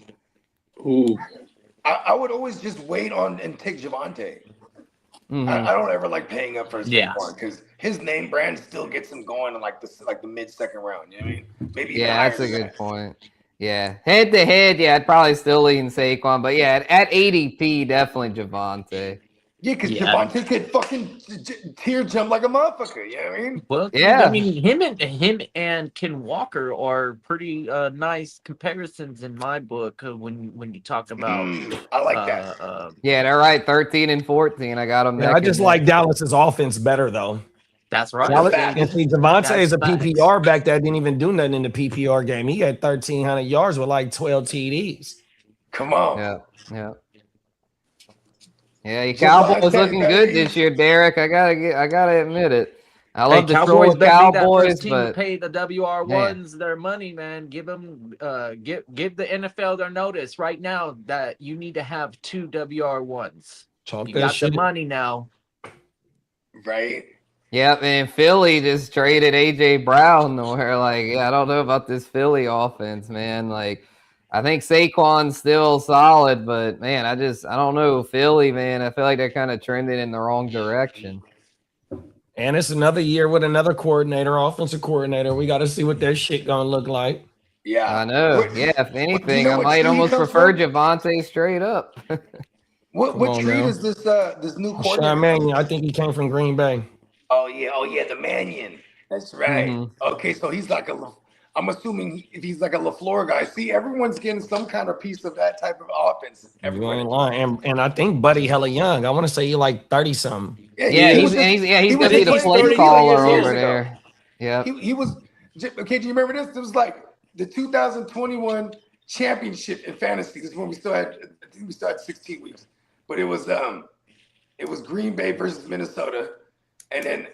Ooh. I would always just wait on and take Javonte. I don't ever like paying up for Saquon because his name brand still gets him going in like the mid-second round. You know what I mean? Maybe that's a good point. Yeah, head to head, I'd probably still lean Saquon, but at ADP, definitely Javonte. Yeah, because Javonte could fucking tear jump like a motherfucker. You know what I mean? Well, I mean, him and Ken Walker are pretty nice comparisons in my book when you talk about. I like that. They're right, 13 and 14. I got them. I just like Dallas's offense better though. That's right. Javonte is a PPR back that didn't even do nothing in the PPR game. He had 1,300 yards with like 12 TDs. Come on. Yeah, your Cowboys looking good this year, Derek. I gotta admit it. I love the Cowboys, but pay the WR1s their money, man. Give them, give the NFL their notice right now that you need to have 2 WR1s. You got the money now. Right. Yep, and Philly just traded AJ Brown. Where I don't know about this Philly offense, man. I think Saquon's still solid, but man, I don't know Philly, man. I feel like they're kind of trending in the wrong direction. And it's another year with another coordinator, offensive coordinator. We got to see what their shit gonna look like. Yeah, I know. If anything, I might almost prefer Javonte straight up. What trade is this? This new coordinator? Sean Mannion, I think he came from Green Bay. Oh yeah, the Mannion. That's right. Mm-hmm. Okay, so he's like I'm assuming if he's like a LaFleur guy. See, everyone's getting some kind of piece of that type of offense. You ain't lying. And I think Buddy hella young. I want to say he like 30 something. Yeah, he's gonna be the play caller over there. Yeah, he was. Okay, do you remember this? It was like the 2021 championship in fantasy. This is when we still had 16 weeks, but it was Green Bay versus Minnesota, and then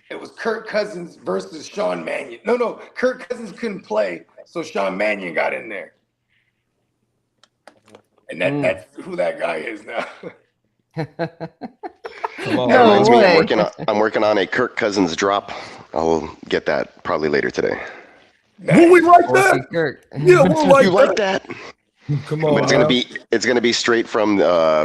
it was Kirk Cousins versus Sean Mannion. No, Kirk Cousins couldn't play, so Sean Mannion got in there. And that's who that guy is now. Reminds me, I'm working on a Kirk Cousins drop. I'll get that probably later today. Will we like that? Kirk. Yeah, we'll like you like that? Come on. But it's gonna be straight from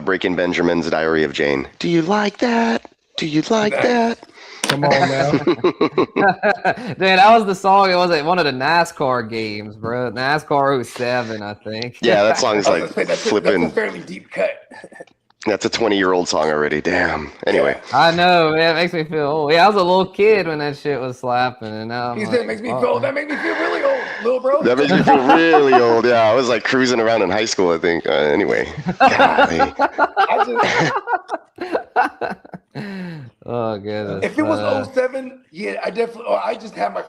Breaking Benjamin's Diary of Jane. Do you like that? Do you like that? Come on now. Dude, that was the song. It was at one of the NASCAR games, bro. NASCAR 07, I think. Yeah, that song's like flipping. That's a fairly deep cut. That's a 20-year-old song already. Damn. Anyway. I know, man. It makes me feel old. Yeah, I was a little kid when that shit was slapping, and now That makes me feel really old, little bro. That makes me feel really old. Yeah, I was like cruising around in high school, I think. Anyway. Oh, goodness. If it was 07, yeah, I definitely. I just had my.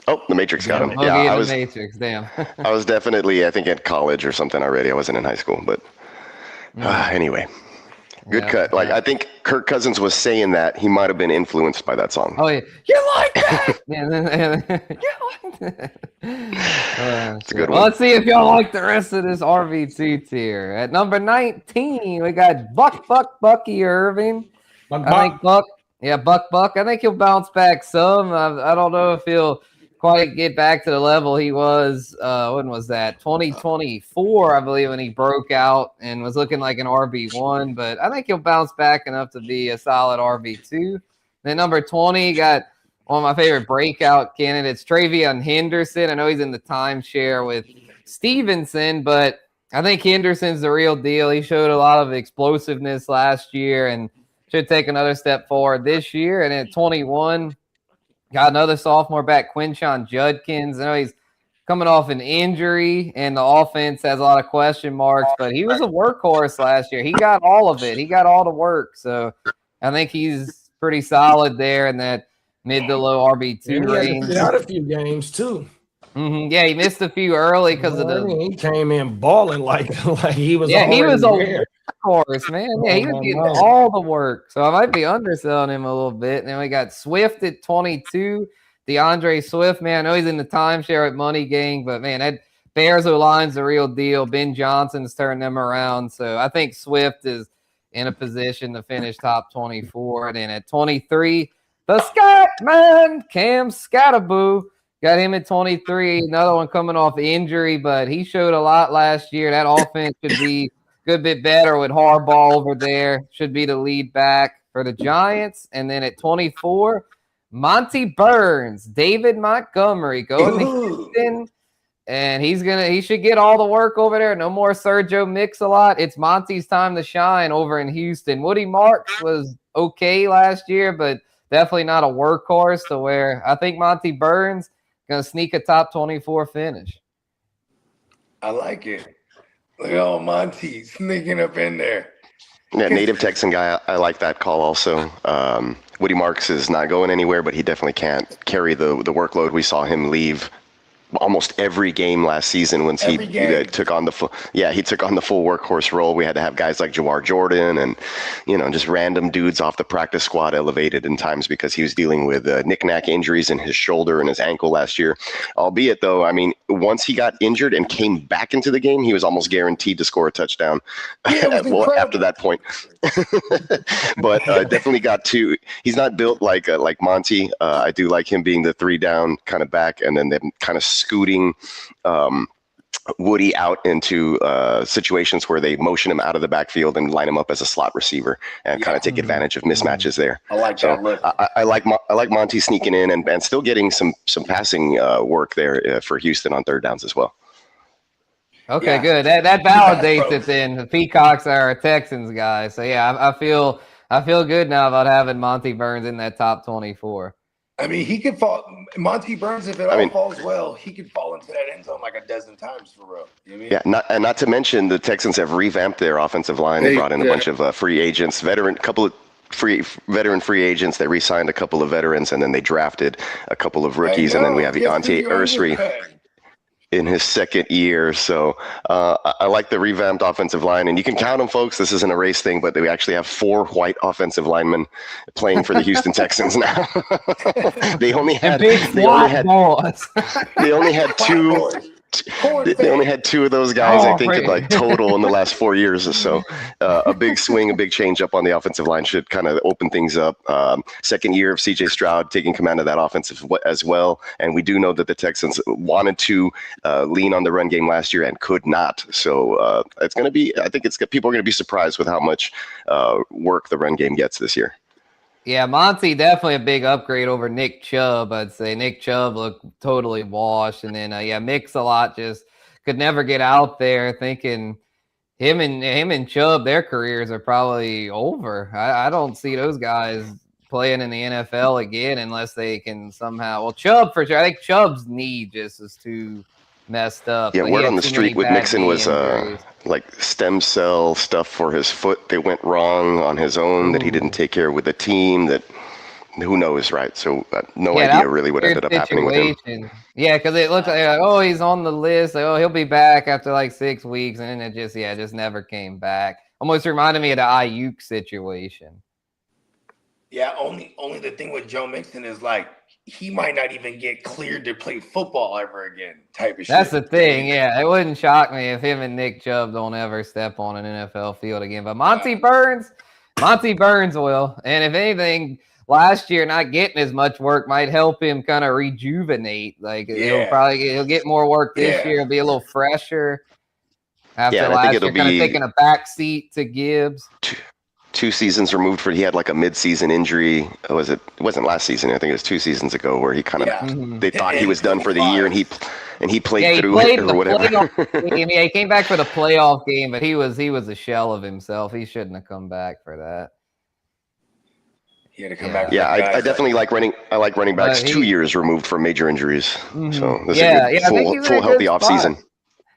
Oh, the Matrix got him. Yeah, I was. Matrix, damn. I was definitely, I think, at college or something already. I wasn't in high school, but anyway. Good cut. I think Kirk Cousins was saying that he might have been influenced by that song. Oh yeah, you like that? You like that? It's a good one. Well, let's see if y'all like the rest of this RB2 tier. At number 19, we got Bucky Irving. I think Buck. I think he'll bounce back some. I don't know if he'll quite get back to the level he was. When was that? 2024, I believe, when he broke out and was looking like an RB1. But I think he'll bounce back enough to be a solid RB2. Then number 20 got one of my favorite breakout candidates, Travion Henderson. I know he's in the timeshare with Stevenson, but I think Henderson's the real deal. He showed a lot of explosiveness last year and should take another step forward this year. And at 21, got another sophomore back, Quinshon Judkins. I know he's coming off an injury, and the offense has a lot of question marks, but he was a workhorse last year. He got all of it. He got all the work. So I think he's pretty solid there in that mid to low RB2 range. He had a few games, too. Mm-hmm. Yeah, he missed a few early because of the. He came in balling like he was. Yeah, he was a workhorse, man. Yeah, he was getting all the work. So I might be underselling him a little bit. And then we got Swift at 22. DeAndre Swift, man. I know he's in the timeshare at Money Gang, but man, that Bears O-line's the real deal. Ben Johnson's turned them around. So I think Swift is in a position to finish top 24. And then at 23, the Scott man, Cam Scatterboo. Got him at 23, another one coming off injury, but he showed a lot last year. That offense should be a good bit better with Harbaugh over there. Should be the lead back for the Giants. And then at 24, Monty Burns, David Montgomery going to Houston. And he should get all the work over there. No more Sergio Mix-a-Lot. It's Monty's time to shine over in Houston. Woody Marks was okay last year, but definitely not a workhorse to where I think Monty Burns going to sneak a top 24 finish. I like it. Look at old Monty sneaking up in there. Yeah, native Texan guy. I like that call also. Woody Marks is not going anywhere, but he definitely can't carry the workload. We saw him leave almost every game last season once he took on the full workhorse role. We had to have guys like Jawar Jordan and, just random dudes off the practice squad elevated in times because he was dealing with knick-knack injuries in his shoulder and his ankle last year. Albeit, though, I mean, once he got injured and came back into the game, he was almost guaranteed to score a touchdown after that point. But definitely got two. He's not built like Monty. I do like him being the 3 down kind of back, and then them kind of scooting Woody out into situations where they motion him out of the backfield and line him up as a slot receiver and kind of take advantage of mismatches there. I like that look. I like Monty sneaking in and still getting some passing work there for Houston on 3rd downs as well. Okay, good. That validates it then. The Peacocks are a Texans guy. So yeah, I feel good now about having Monty Burns in that top 24. I mean, he could fall. Monty Burns, if it all falls well, he could fall into that end zone like a dozen times for real. You know what I mean? Yeah, not to mention the Texans have revamped their offensive line. They brought in a bunch of free agents, couple of veteran free agents. They re-signed a couple of veterans, and then they drafted a couple of rookies, and then we have Deontay Ursary in his 2nd year. So I like the revamped offensive line, and you can count them, folks. This isn't a race thing, but we actually have 4 white offensive linemen playing for the Houston Texans now. They only had 2. They only had 2 of those guys, I think, in like total in the last 4 years or so. A big swing, a big change up on the offensive line should kind of open things up. 2nd year of C.J. Stroud taking command of that offense as well. And we do know that the Texans wanted to lean on the run game last year and could not. So it's going to be, I think people are going to be surprised with how much work the run game gets this year. Yeah, Monty definitely a big upgrade over Nick Chubb. I'd say Nick Chubb looked totally washed, and then Mix-a-Lot just could never get out there. Thinking him and Chubb, their careers are probably over. I don't see those guys playing in the NFL again unless they can somehow. Well, Chubb for sure. I think Chubb's knee just is too messed up. Yeah, word on the street with Mixon was like stem cell stuff for his foot. They went wrong on his own that he didn't take care of with the team. That who knows, right? So no idea really what ended up happening with him. Yeah, because it looked like he's on the list. Like, he'll be back after like 6 weeks, and then it just never came back. Almost reminded me of the Ayuk situation. Yeah, only the thing with Joe Mixon is like he might not even get cleared to play football ever again type of shit. That's the thing, yeah. It wouldn't shock me if him and Nick Chubb don't ever step on an NFL field again. But Monty Burns will. And if anything, last year not getting as much work might help him kind of rejuvenate. Like he'll get more work this year, be a little fresher. After last year, kind of taking a back seat to Gibbs. 2 seasons removed he had like a mid-season injury. It wasn't last season. I think it was 2 seasons ago where he kind of they thought he was done for the year and he played through it or whatever. He came back for the playoff game, but he was a shell of himself. He shouldn't have come back for that. He had to come back. Yeah, I definitely like running. I like running backs 2 years removed from major injuries. So this is a good full healthy offseason.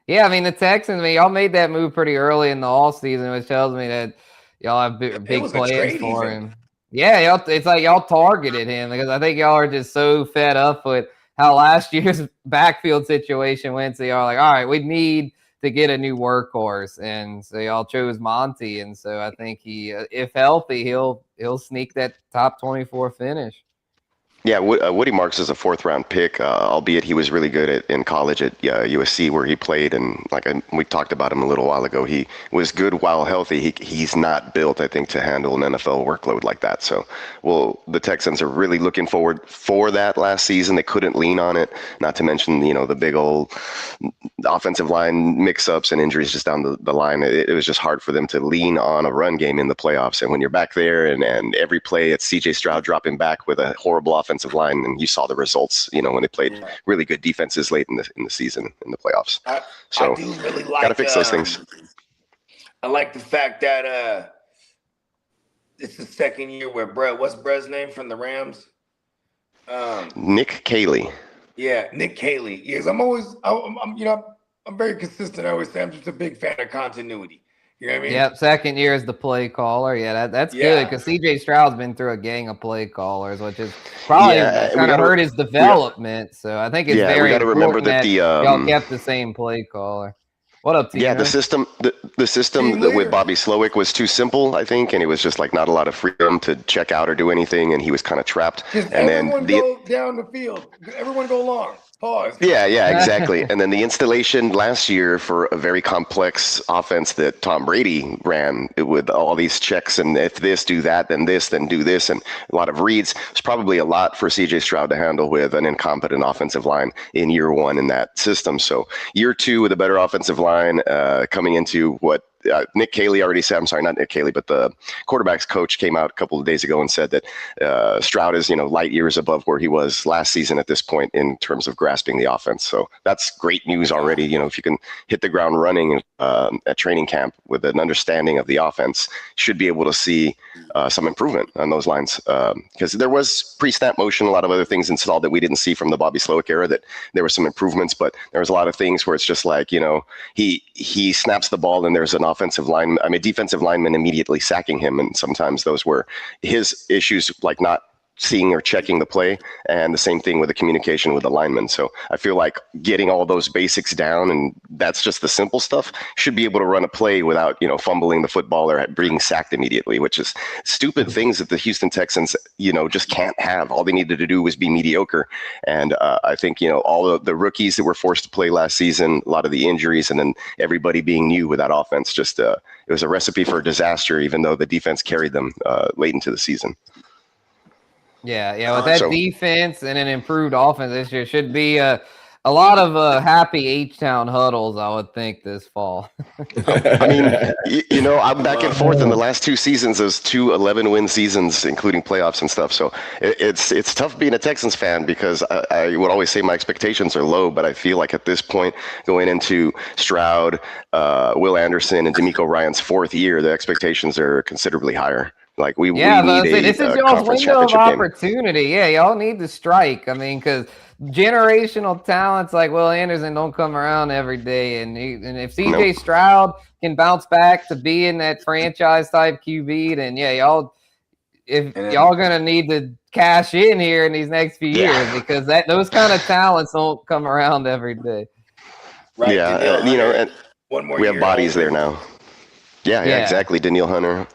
Yeah, I mean the Texans. Y'all made that move pretty early in the offseason, which tells me that y'all have big plans for him. Yeah, it's like y'all targeted him because I think y'all are just so fed up with how last year's backfield situation went. So y'all are like, all right, we need to get a new workhorse, and so y'all chose Monty. And so I think he, if healthy, he'll sneak that top 24 finish. Yeah, Woody Marks is a 4th-round pick, albeit he was really good in college at USC where he played, and we talked about him a little while ago. He was good while healthy. He's not built, I think, to handle an NFL workload like that. So, the Texans are really looking forward for that last season. They couldn't lean on it, not to mention the big old offensive line mix-ups and injuries just down the line. It was just hard for them to lean on a run game in the playoffs. And when you're back there and every play it's C.J. Stroud dropping back with a horrible offensive line, and you saw the results, when they played really good defenses late in the season in the playoffs. I do really like. Gotta fix those things. I like the fact that it's the 2nd year where what's Brett's name from the Rams? Nick Caley. Yeah, Nick Caley. Yes, I'm very consistent. I always say I'm just a big fan of continuity. You know what I mean? Yep, second year as the play caller. Yeah, that's good because CJ Stroud's been through a gang of play callers, which is probably kind of hurt his development. So I think it's very important that y'all kept the same play caller. What up, Tino? Yeah, the system with Bobby Slowick was too simple, I think, and it was just like not a lot of freedom to check out or do anything, and he was kind of trapped. Just and everyone go down the field. Everyone go long. Pause. Yeah, exactly. And then the installation last year for a very complex offense that Tom Brady ran with all these checks and if this, do that, then this, then do this, and a lot of reads was probably a lot for CJ Stroud to handle with an incompetent offensive line in year one in that system. So year two with a better offensive line coming into what Nick Caley already said, I'm sorry, not Nick Caley, but the quarterback's coach came out a couple of days ago and said that Stroud is, light years above where he was last season at this point in terms of grasping the offense. So that's great news already. If you can hit the ground running at training camp with an understanding of the offense, should be able to see some improvement on those lines. Because there was pre-snap motion, a lot of other things installed that we didn't see from the Bobby Slowick era, that there were some improvements, but there was a lot of things where it's just like, he snaps the ball and there's an defensive lineman immediately sacking him. And sometimes those were his issues, like not seeing or checking the play, and the same thing with the communication with the lineman. So I feel like getting all those basics down, and that's just the simple stuff, should be able to run a play without, fumbling the football or being sacked immediately, which is stupid things that the Houston Texans, just can't have. All they needed to do was be mediocre. And I think, all of the rookies that were forced to play last season, a lot of the injuries, and then everybody being new with that offense, just it was a recipe for disaster, even though the defense carried them late into the season. Yeah, with that defense and an improved offense this year, should be a lot of happy H-Town huddles, I would think, this fall. I mean, I'm back and forth in the last two seasons. Those 2 11-win seasons, including playoffs and stuff. So it's tough being a Texans fan because I would always say my expectations are low, but I feel like at this point, going into Stroud, Will Anderson, and DeMeco Ryans' fourth year, the expectations are considerably higher. Like we need this is y'all's window of opportunity. Yeah, y'all need to strike. I mean, because generational talents like Will Anderson don't come around every day, and if CJ Stroud can bounce back to being that franchise type QB, then y'all gonna need to cash in here in these next few years because those kind of talents don't come around every day. Right. Yeah, and one more. We have bodies there now. Yeah, exactly. Danielle Hunter.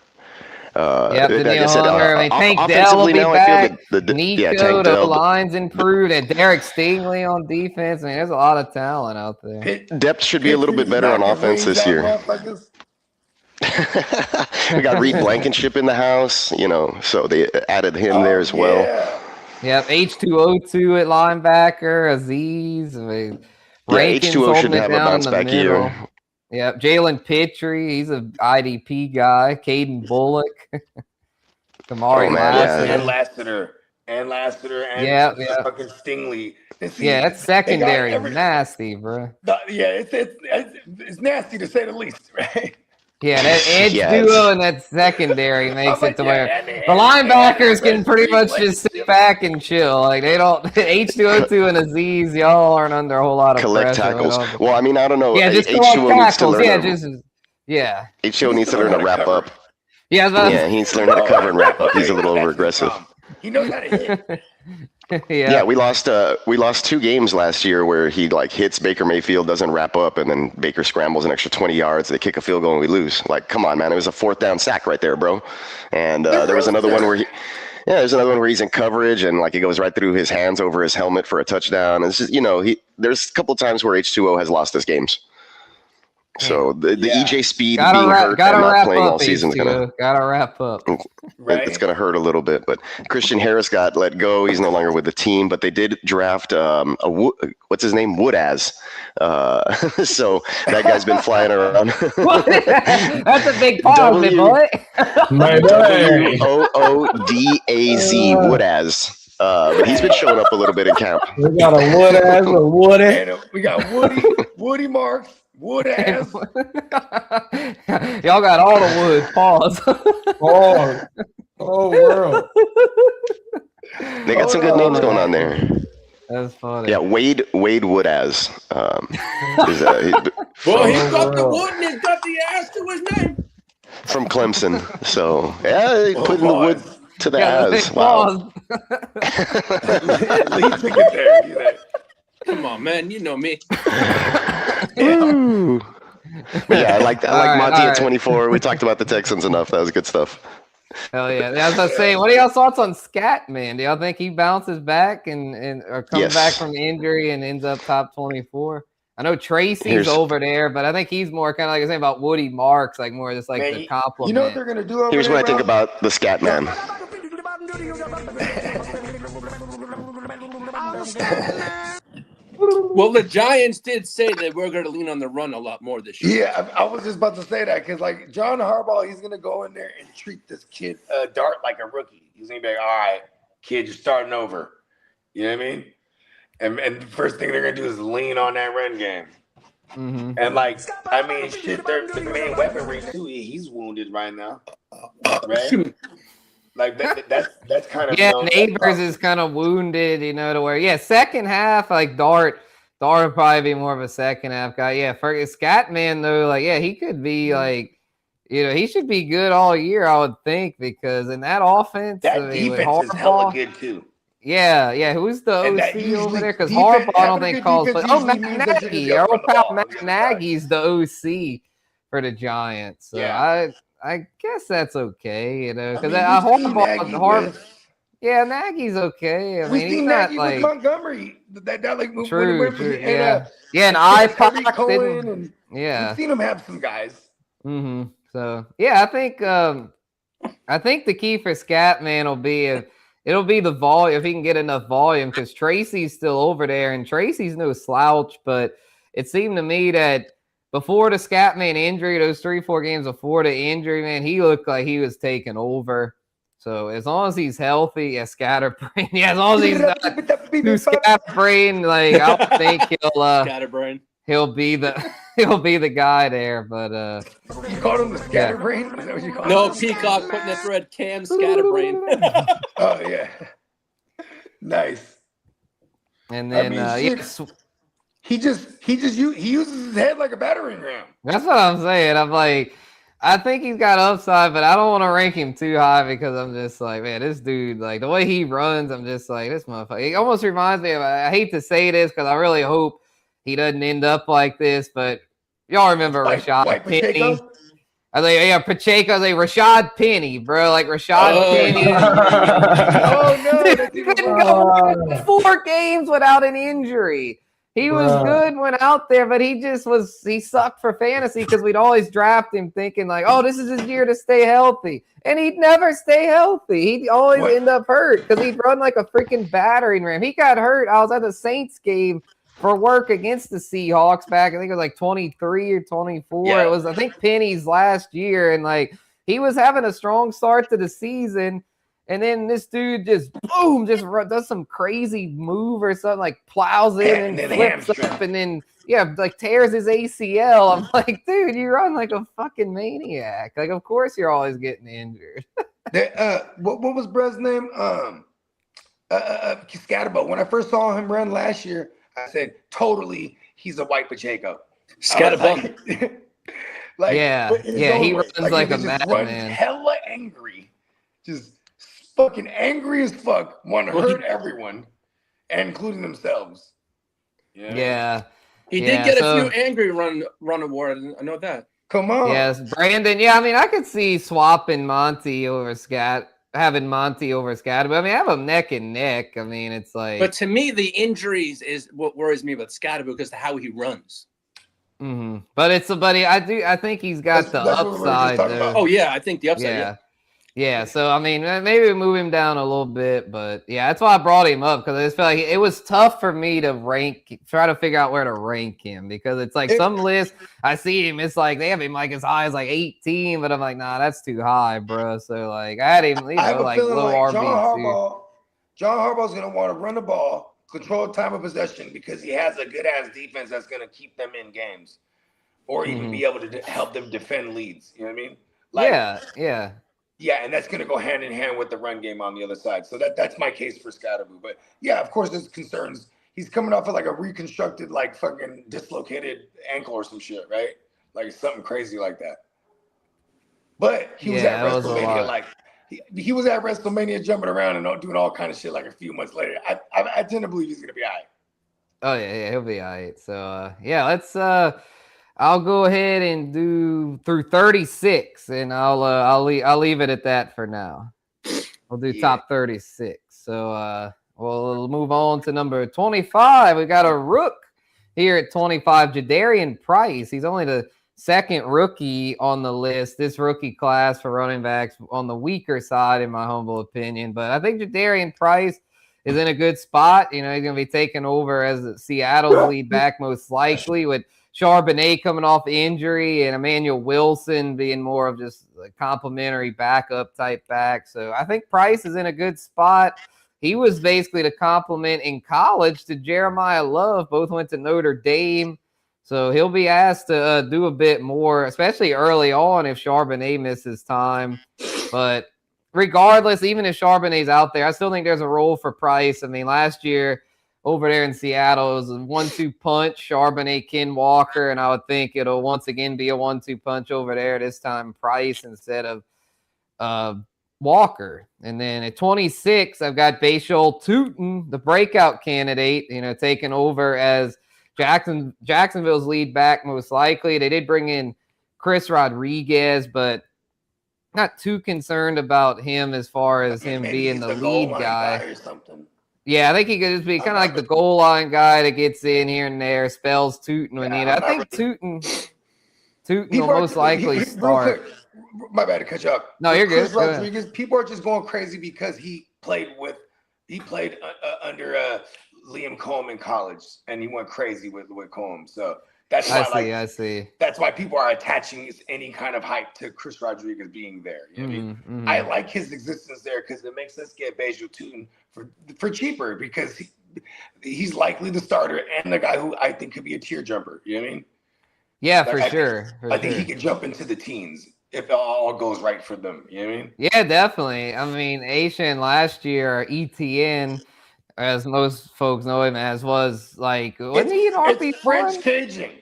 Danielle Hunter. Tank Dell will be back. Nico, the line's improved, and Derek Stingley on defense. I mean, there's a lot of talent out there. Depth should be a little bit better on offense this year. We got Reed Blankenship in the house, so they added him there as well. Yep, H2O2 at linebacker, Aziz. H2O should have a bounce back year. Yeah, Jalen Pittry, he's an IDP guy. Caden Bullock, Kamari Lassiter, and fucking Stingley. That's secondary nasty, bro. It's nasty to say the least, right? Yeah, that edge duo and that secondary makes it to where the linebackers can pretty much just sit back and chill. Like they don't H2O2 and Aziz, y'all aren't under a whole lot of collect pressure. Tackles. Well, I mean, I don't know. Just collect tackles. H2O needs to learn to wrap up. He needs to learn how to cover and wrap up. He's a little over aggressive. He knows how to hit. We lost 2 games last year where he hits Baker Mayfield, doesn't wrap up, and then Baker scrambles an extra 20 yards. They kick a field goal and we lose. Like, come on, man! It was a 4th down sack right there, bro. And there was another one where there's another one where he's in coverage and it goes right through his hands over his helmet for a touchdown. It's just there's a couple times where H2O has lost us games. So the EJ Speed being hurt and not playing all season is gotta wrap up. Right. It's gonna hurt a little bit. But Christian Harris got let go. He's no longer with the team. But they did draft what's his name, Woodaz. So that guy's been flying around. That's a big pause, my boy. Woodaz, Woodaz. But he's been showing up a little bit in camp. We got a Woodaz, a Woody. And we got Woody Marks. Wood ass. Y'all got all the wood. Pause. Oh, world. They got some good names going on there. That's funny. Yeah, Wade Woodaz. Well, he's got the wood and he's got the ass to his name. From Clemson. So, yeah, he putting the wood to the ass. Wow. Lee took it there. You know. Come on, man. You know me. Woo. But yeah, I like Monty at 24. We talked about the Texans enough. That was good stuff. Hell yeah. As I was saying, what are y'all thoughts on Scat, man? Do y'all think he bounces back and or comes back from injury and ends up top 24? I know Tracy's over there, but I think he's more kind of like I was saying about Woody Marks, like more just like the compliment. You know what they're gonna do over Here's there, what I think about the Scat Man. Well, the Giants did say that we're going to lean on the run a lot more this year. Yeah, I was just about to say that because, like, John Harbaugh, he's going to go in there and treat this kid Dart like a rookie. He's going to be like, all right, kid, you're starting over. You know what I mean? And the first thing they're going to do is lean on that run game. Mm-hmm. And, like, I mean, shit, their main weaponry, too, he's wounded right now. Right? Like, that's kind of... Yeah, Neighbors is kind of wounded, you know, to where, second half, like, Dart would probably be more of a second half guy. Yeah, for Scatman, though, like, he could be, like, you know, he should be good all year, I would think, because in that offense... That defense is hella good, too. Yeah. Who's the OC over there? Because Harbaugh, I don't think calls... But, Matt Nagy. Our pal Matt Nagy's the OC for the Giants. So I guess that's okay, you know, because Harbaugh... Yeah, Nagy's okay. I mean, he's not Nagy like with Montgomery. That like moved true. And I didn't. We've seen him have some guys. Mm-hmm. So I think the key for Scatman will be it'll be the volume if he can get enough volume because Tracy's still over there and Tracy's no slouch, but it seemed to me that before the Scatman injury, those 3-4 games before the injury, man, he looked like he was taking over. So as long as he's healthy, scatterbrain. Yeah, as long as he's not too scatterbrain, like I don't think scatterbrain. He'll be the guy there. But you called him the scatterbrain? Is that what you called him? No, Peacock putting the thread Cam scatterbrain. Oh yeah, nice. And then he uses his head like a battering ram. That's what I'm saying. I'm like. I think he's got upside, but I don't want to rank him too high because I'm just like, man, this dude, like the way he runs, I'm just like, this motherfucker. He almost reminds me of, I hate to say this because I really hope he doesn't end up like this, but y'all remember Rashad Penny? I was like, Pacheco, I was like, Rashad Penny, bro. Like Rashad Penny. No. He couldn't go 4 games without an injury. He was good when out there, but he sucked for fantasy because we'd always draft him thinking like, oh, this is his year to stay healthy. And he'd never stay healthy. He'd always end up hurt because he'd run like a freaking battering ram. He got hurt. I was at the Saints game for work against the Seahawks back. I think it was like 23 or 24. Yeah. It was, I think, Penny's last year. And like, he was having a strong start to the season. And then this dude just does some crazy move or something, like plows in and flips up and then like tears his ACL. I'm like, dude, you run like a fucking maniac. Like, of course you're always getting injured. What was Brez's name? Scatterbo. When I first saw him run last year, I said, totally, he's a white Pacheco. Scatterbo. He runs like a madman. Hella angry. Just fucking angry as fuck, want to hurt everyone, including themselves. Yeah. He did get a few angry run awards. I know that. Come on. Yes, Brandon. Yeah, I mean, I could see swapping Monty over having Monty over Scat. But I mean, I have them neck and neck. I mean, it's like. But to me, the injuries is what worries me about Scatterbo because of how he runs. Mm-hmm. But I think he's got the upside. Oh yeah, I think the upside. Yeah, so I mean, maybe we move him down a little bit, but yeah, that's why I brought him up because I just felt like it was tough for me to try to figure out where to rank him because it's like some lists I see him, it's like they have him like as high as like 18, but I'm like, nah, that's too high, bro. So like I had him, like low RB2. John Harbaugh's gonna want to run the ball, control time of possession because he has a good ass defense that's gonna keep them in games, or even be able to help them defend leads. You know what I mean? Like, Yeah, and that's going to go hand in hand with the run game on the other side. So that's my case for Scatterbo. But yeah, of course, there's concerns. he's coming off of like a reconstructed, like fucking dislocated ankle or some shit, right? Like something crazy like that. But he was at WrestleMania, like he was at WrestleMania jumping around and doing all kind of shit like a few months later. I tend to believe he's gonna be all right. Oh yeah, he'll be all right. So yeah, let's I'll go ahead and do through 36, and I'll leave it at that for now. We'll do top 36. So we'll move on to number 25. We got a rook here at 25, Jadarian Price. He's only the second rookie on the list. This rookie class for running backs on the weaker side, in my humble opinion. But I think Jadarian Price is in a good spot. You know, he's going to be taking over as Seattle's lead back most likely, with Charbonnet coming off injury and Emmanuel Wilson being more of just a complimentary backup type back. So I think Price is in a good spot. He was basically the complement in college to Jeremiah Love. Both went to Notre Dame. So he'll be asked to do a bit more, especially early on if Charbonnet misses time. But regardless, even if Charbonnet's out there, I still think there's a role for Price. I mean, last year over there in Seattle, it was a 1-2 punch, Charbonnet, Ken Walker, and I would think it'll once again be a 1-2 punch over there, this time Price instead of Walker. And then at 26, I've got Bhayshul Tuten, the breakout candidate, you know, taking over as Jacksonville's lead back most likely. They did bring in Chris Rodriguez, but not too concerned about him as far as him being the lead guy. Or something. Yeah, I think he could just be kind of like the goal line guy that gets in here and there, spells Tuten when needed. I think Tuten will most likely start. My bad to cut you up. No, you're good. Chris Rodriguez, people are just going crazy because he played under Liam Cohen in college, and he went crazy with Cohen. So that's why I see. That's why people are attaching any kind of hype to Chris Rodriguez being there. You know what I mean? I like his existence there because it makes us get Bhayshul Tuten for cheaper, because he's likely the starter and the guy who I think could be a tier jumper. You know what I mean? Yeah, for sure. I think he could jump into the teens if it all goes right for them. You know what I mean? Yeah, definitely. I mean, Asian last year, ETN, as most folks know him as, was like, wasn't he an RB1? French Cajun.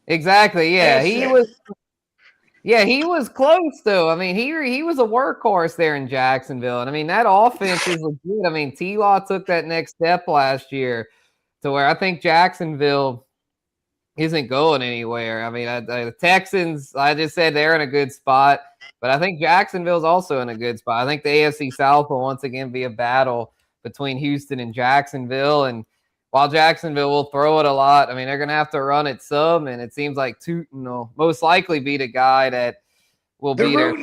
Exactly. Yeah, he was. Yeah, he was close though. I mean, he was a workhorse there in Jacksonville, and I mean that offense is legit. I mean, T-Law took that next step last year to where I think Jacksonville isn't going anywhere. I mean, the Texans, I just said they're in a good spot, but I think Jacksonville's also in a good spot. I think the AFC South will once again be a battle between Houston and Jacksonville, and while Jacksonville will throw it a lot, I mean, they're going to have to run it some, and it seems like Tuten will most likely be the guy that will be there. The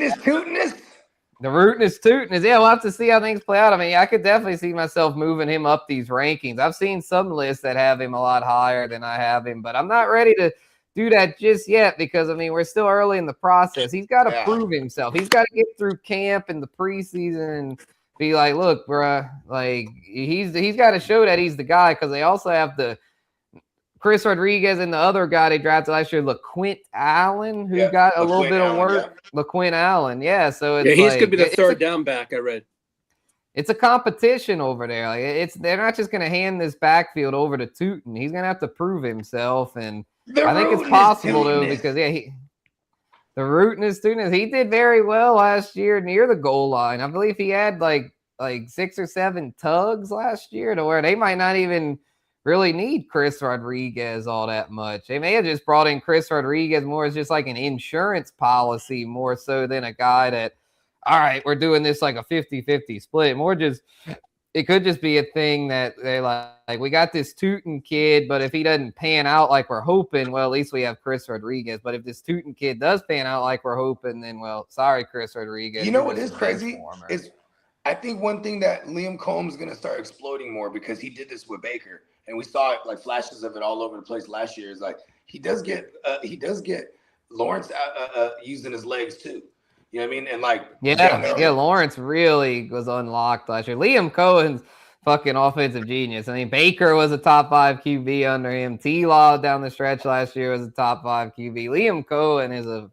rootinest Tuten. Yeah, we'll have to see how things play out. I mean, I could definitely see myself moving him up these rankings. I've seen some lists that have him a lot higher than I have him, but I'm not ready to do that just yet because, I mean, we're still early in the process. He's got to prove himself. He's got to get through camp and the preseason and be like, look, bro, like he's got to show that he's the guy, because they also have the Chris Rodriguez and the other guy they drafted last year, LaQuint Allen, who got a little bit of work. LaQuint Allen, yeah. So it's he's gonna be the third down back. I read. It's a competition over there. Like they're not just gonna hand this backfield over to Tuten. He's gonna have to prove himself, and I think it's possible though, because the rootinest student, he did very well last year near the goal line. I believe he had like 6 or 7 tugs last year to where they might not even really need Chris Rodriguez all that much. They may have just brought in Chris Rodriguez more as just like an insurance policy more so than a guy that, all right, we're doing this like a 50-50 split. More just, it could just be a thing that they're like, we got this Tuten kid, but if he doesn't pan out like we're hoping, well, at least we have Chris Rodriguez. But if this Tuten kid does pan out like we're hoping, then, well, sorry, Chris Rodriguez. You know what is crazy? Is I think one thing that Liam Combs is going to start exploiting more, because he did this with Baker, and we saw it, like flashes of it all over the place last year, is like he does get Lawrence using his legs too. You know what I mean? And like, Lawrence really was unlocked last year. Liam Cohen's fucking offensive genius. I mean, Baker was a top 5 QB under him. T-Law down the stretch last year was a top 5 QB. Liam Cohen is a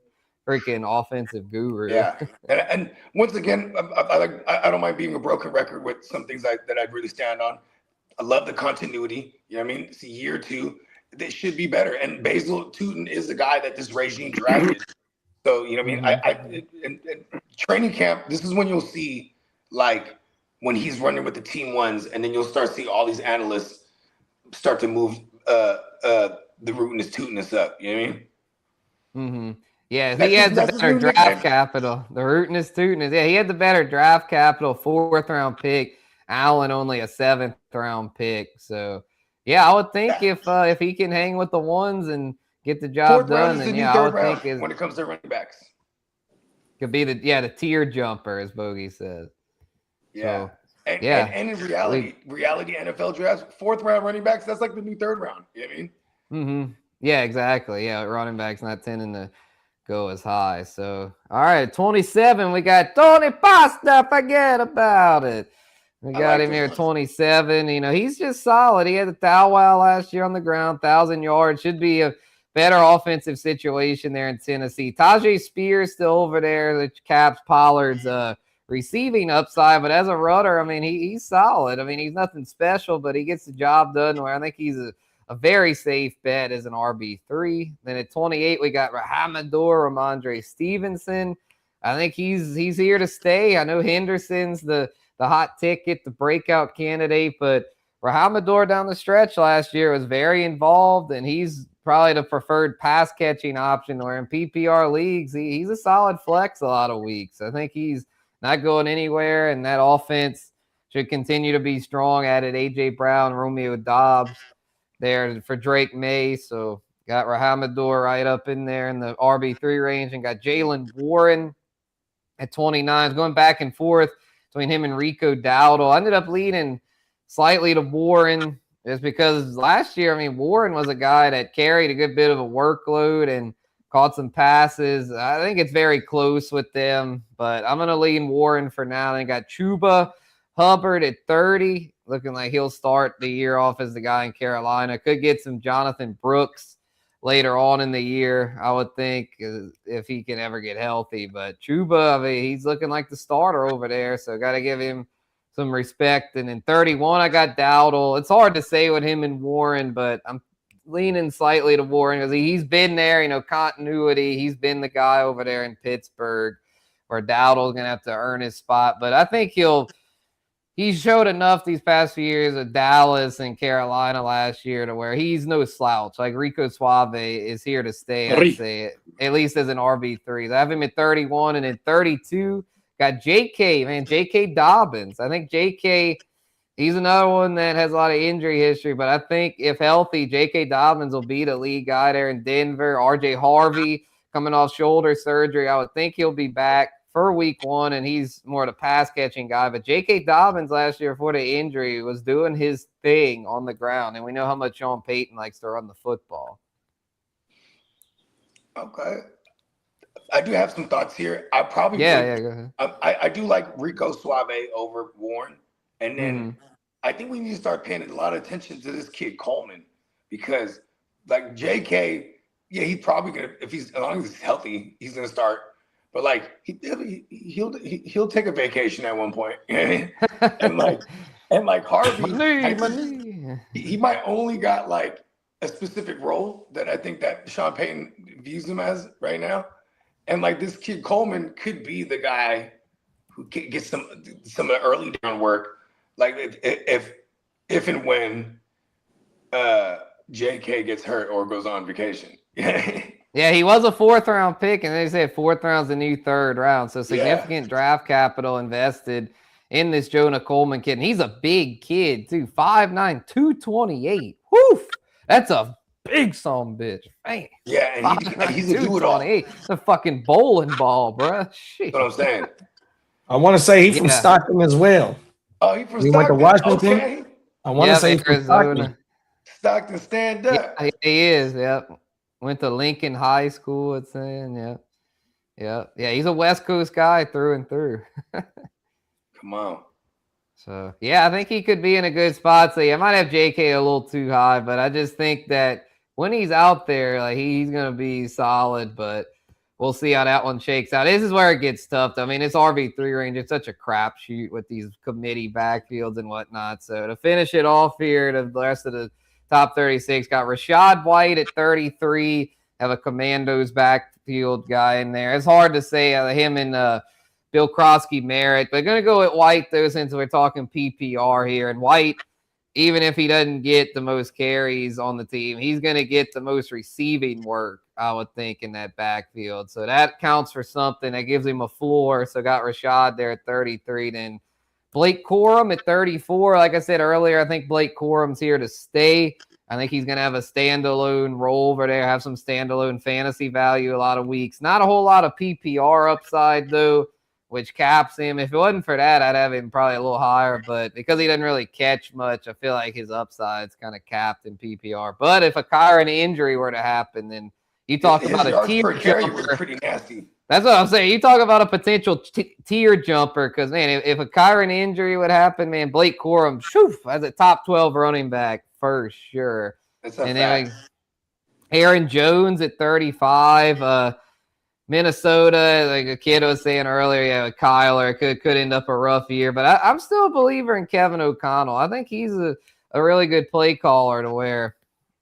freaking offensive guru. Yeah, and once again, I don't mind being a broken record with some things that I really stand on. I love the continuity. You know what I mean? It's a year or two. They should be better. And Bhayshul Tuten is the guy that this regime drafted. So, you know what I mean? In training camp, this is when you'll see, like, when he's running with the team ones, and then you'll start seeing all these analysts start to move the rootness, Tuteness up. You know what I mean? Mm-hmm. Yeah, he had the better draft capital. The rootness, Tuteness. Yeah, he had the better draft capital, 4th-round pick. Allen only a 7th-round pick. So, yeah, I would think if he can hang with the ones and get the job done, then I would think when it comes to running backs could be the tier jumper, as Bogey says. Yeah, so, and in reality NFL drafts, 4th-round running backs, that's like the new 3rd round. You know what I mean? Mm-hmm. Yeah, exactly. Yeah, running backs not tending to go as high. So, all right, 27, we got Tony Pasta. Forget about it. We got him here, 27. You know, he's just solid. He had a thou wow last year on the ground, 1,000 yards. Should be a better offensive situation there in Tennessee. Tajay Spears still over there, the Caps Pollard's receiving upside, but as a runner, I mean, he's solid. I mean, he's nothing special, but he gets the job done where I think he's a very safe bet as an RB3. Then at 28, we got Ramondre Stevenson. I think he's here to stay. I know Henderson's the hot ticket, the breakout candidate, but Rahamador down the stretch last year was very involved, and he's probably the preferred pass catching option. Where in PPR leagues, he's a solid flex a lot of weeks. I think he's not going anywhere, and that offense should continue to be strong. Added A.J. Brown, Romeo Dobbs there for Drake May. So got Rahamador right up in there in the RB3 range, and got Jalen Warren at 29. Going back and forth between him and Rico Dowdle. I ended up leaning slightly to Warren just because last year, I mean, Warren was a guy that carried a good bit of a workload and caught some passes. I think it's very close with them, but I'm going to lean Warren for now. Then got Chuba Hubbard at 30, looking like he'll start the year off as the guy in Carolina. Could get some Jonathan Brooks later on in the year, I would think, if he can ever get healthy. But Chuba, I mean, he's looking like the starter over there, so got to give him some respect. And in 31, I got Dowdle. It's hard to say with him and Warren, but I'm leaning slightly to Warren because he's been there, you know, continuity. He's been the guy over there in Pittsburgh where Dowdle's going to have to earn his spot. But I think he showed enough these past few years of Dallas and Carolina last year to where he's no slouch. Like Rico Suave is here to stay, I'd say, at least as an RB3. I have him at 31, and in 32, got J.K. Dobbins. I think J.K., he's another one that has a lot of injury history, but I think if healthy, J.K. Dobbins will be the lead guy there in Denver. R.J. Harvey coming off shoulder surgery. I would think he'll be back for week 1, and he's more of a pass-catching guy. But J.K. Dobbins last year before the injury was doing his thing on the ground, and we know how much Sean Payton likes to run the football. Okay. I do have some thoughts here. I probably go ahead. I do like Rico Suave over Warren. And then I think we need to start paying a lot of attention to this kid Coleman, because like JK, he's probably gonna, as long as he's healthy, he's gonna start. But like he'll take a vacation at one point, and like Harvey, he might only got like a specific role that I think that Sean Payton views him as right now, and like this kid Coleman could be the guy who gets some of the early down work. Like if and when JK gets hurt or goes on vacation. Yeah, he was a 4th-round pick, and they said 4th round's the new 3rd round. So significant draft capital invested in this Jonah Coleman kid. And he's a big kid, too. 5'9", 228. Woof! That's a big son bitch. Man. Yeah, and he's a do-it-all. It's a fucking bowling ball, bro. Shit. That's what I'm saying. I want to say he's from Stockton as well. Oh, he's from Stockton. Went to Washington. Okay. I want to say he's from Stockton. Stockton, stand up. Yeah, he is, yep. Went to Lincoln High School, it's saying, yeah. He's a West Coast guy through and through. Come on. So, I think he could be in a good spot. So, I might have JK a little too high, but I just think that when he's out there, like he's going to be solid. But we'll see how that one shakes out. This is where it gets tough. I mean, it's RB3 range. It's such a crapshoot with these committee backfields and whatnot. So to finish it off here, the rest of the top 36 got Rachaad White at 33. Have a Commandos backfield guy in there. It's hard to say him and Bill Krosky Merritt, but going to go with White though since we're talking PPR here. And White, even if he doesn't get the most carries on the team, he's going to get the most receiving work, I would think, in that backfield. So that counts for something. That gives him a floor. So got Rachaad there at 33. Then Blake Corum at 34. Like I said earlier, I think Blake Corum's here to stay. I think he's going to have a standalone role over there, have some standalone fantasy value a lot of weeks. Not a whole lot of PPR upside, though, which caps him. If it wasn't for that, I'd have him probably a little higher. But because he doesn't really catch much, I feel like his upside's kind of capped in PPR. But if a Kyron injury were to happen, then you talk about a tier jumper. Pretty nasty. That's what I'm saying. You talk about a potential tier jumper because, man, if a Kyron injury would happen, man, Blake Corum, as a top 12 running back for sure. That's a and fact. then Aaron Jones at 35. Minnesota, like a kid was saying earlier, Kyler could end up a rough year. But I'm still a believer in Kevin O'Connell. I think he's a really good play caller to where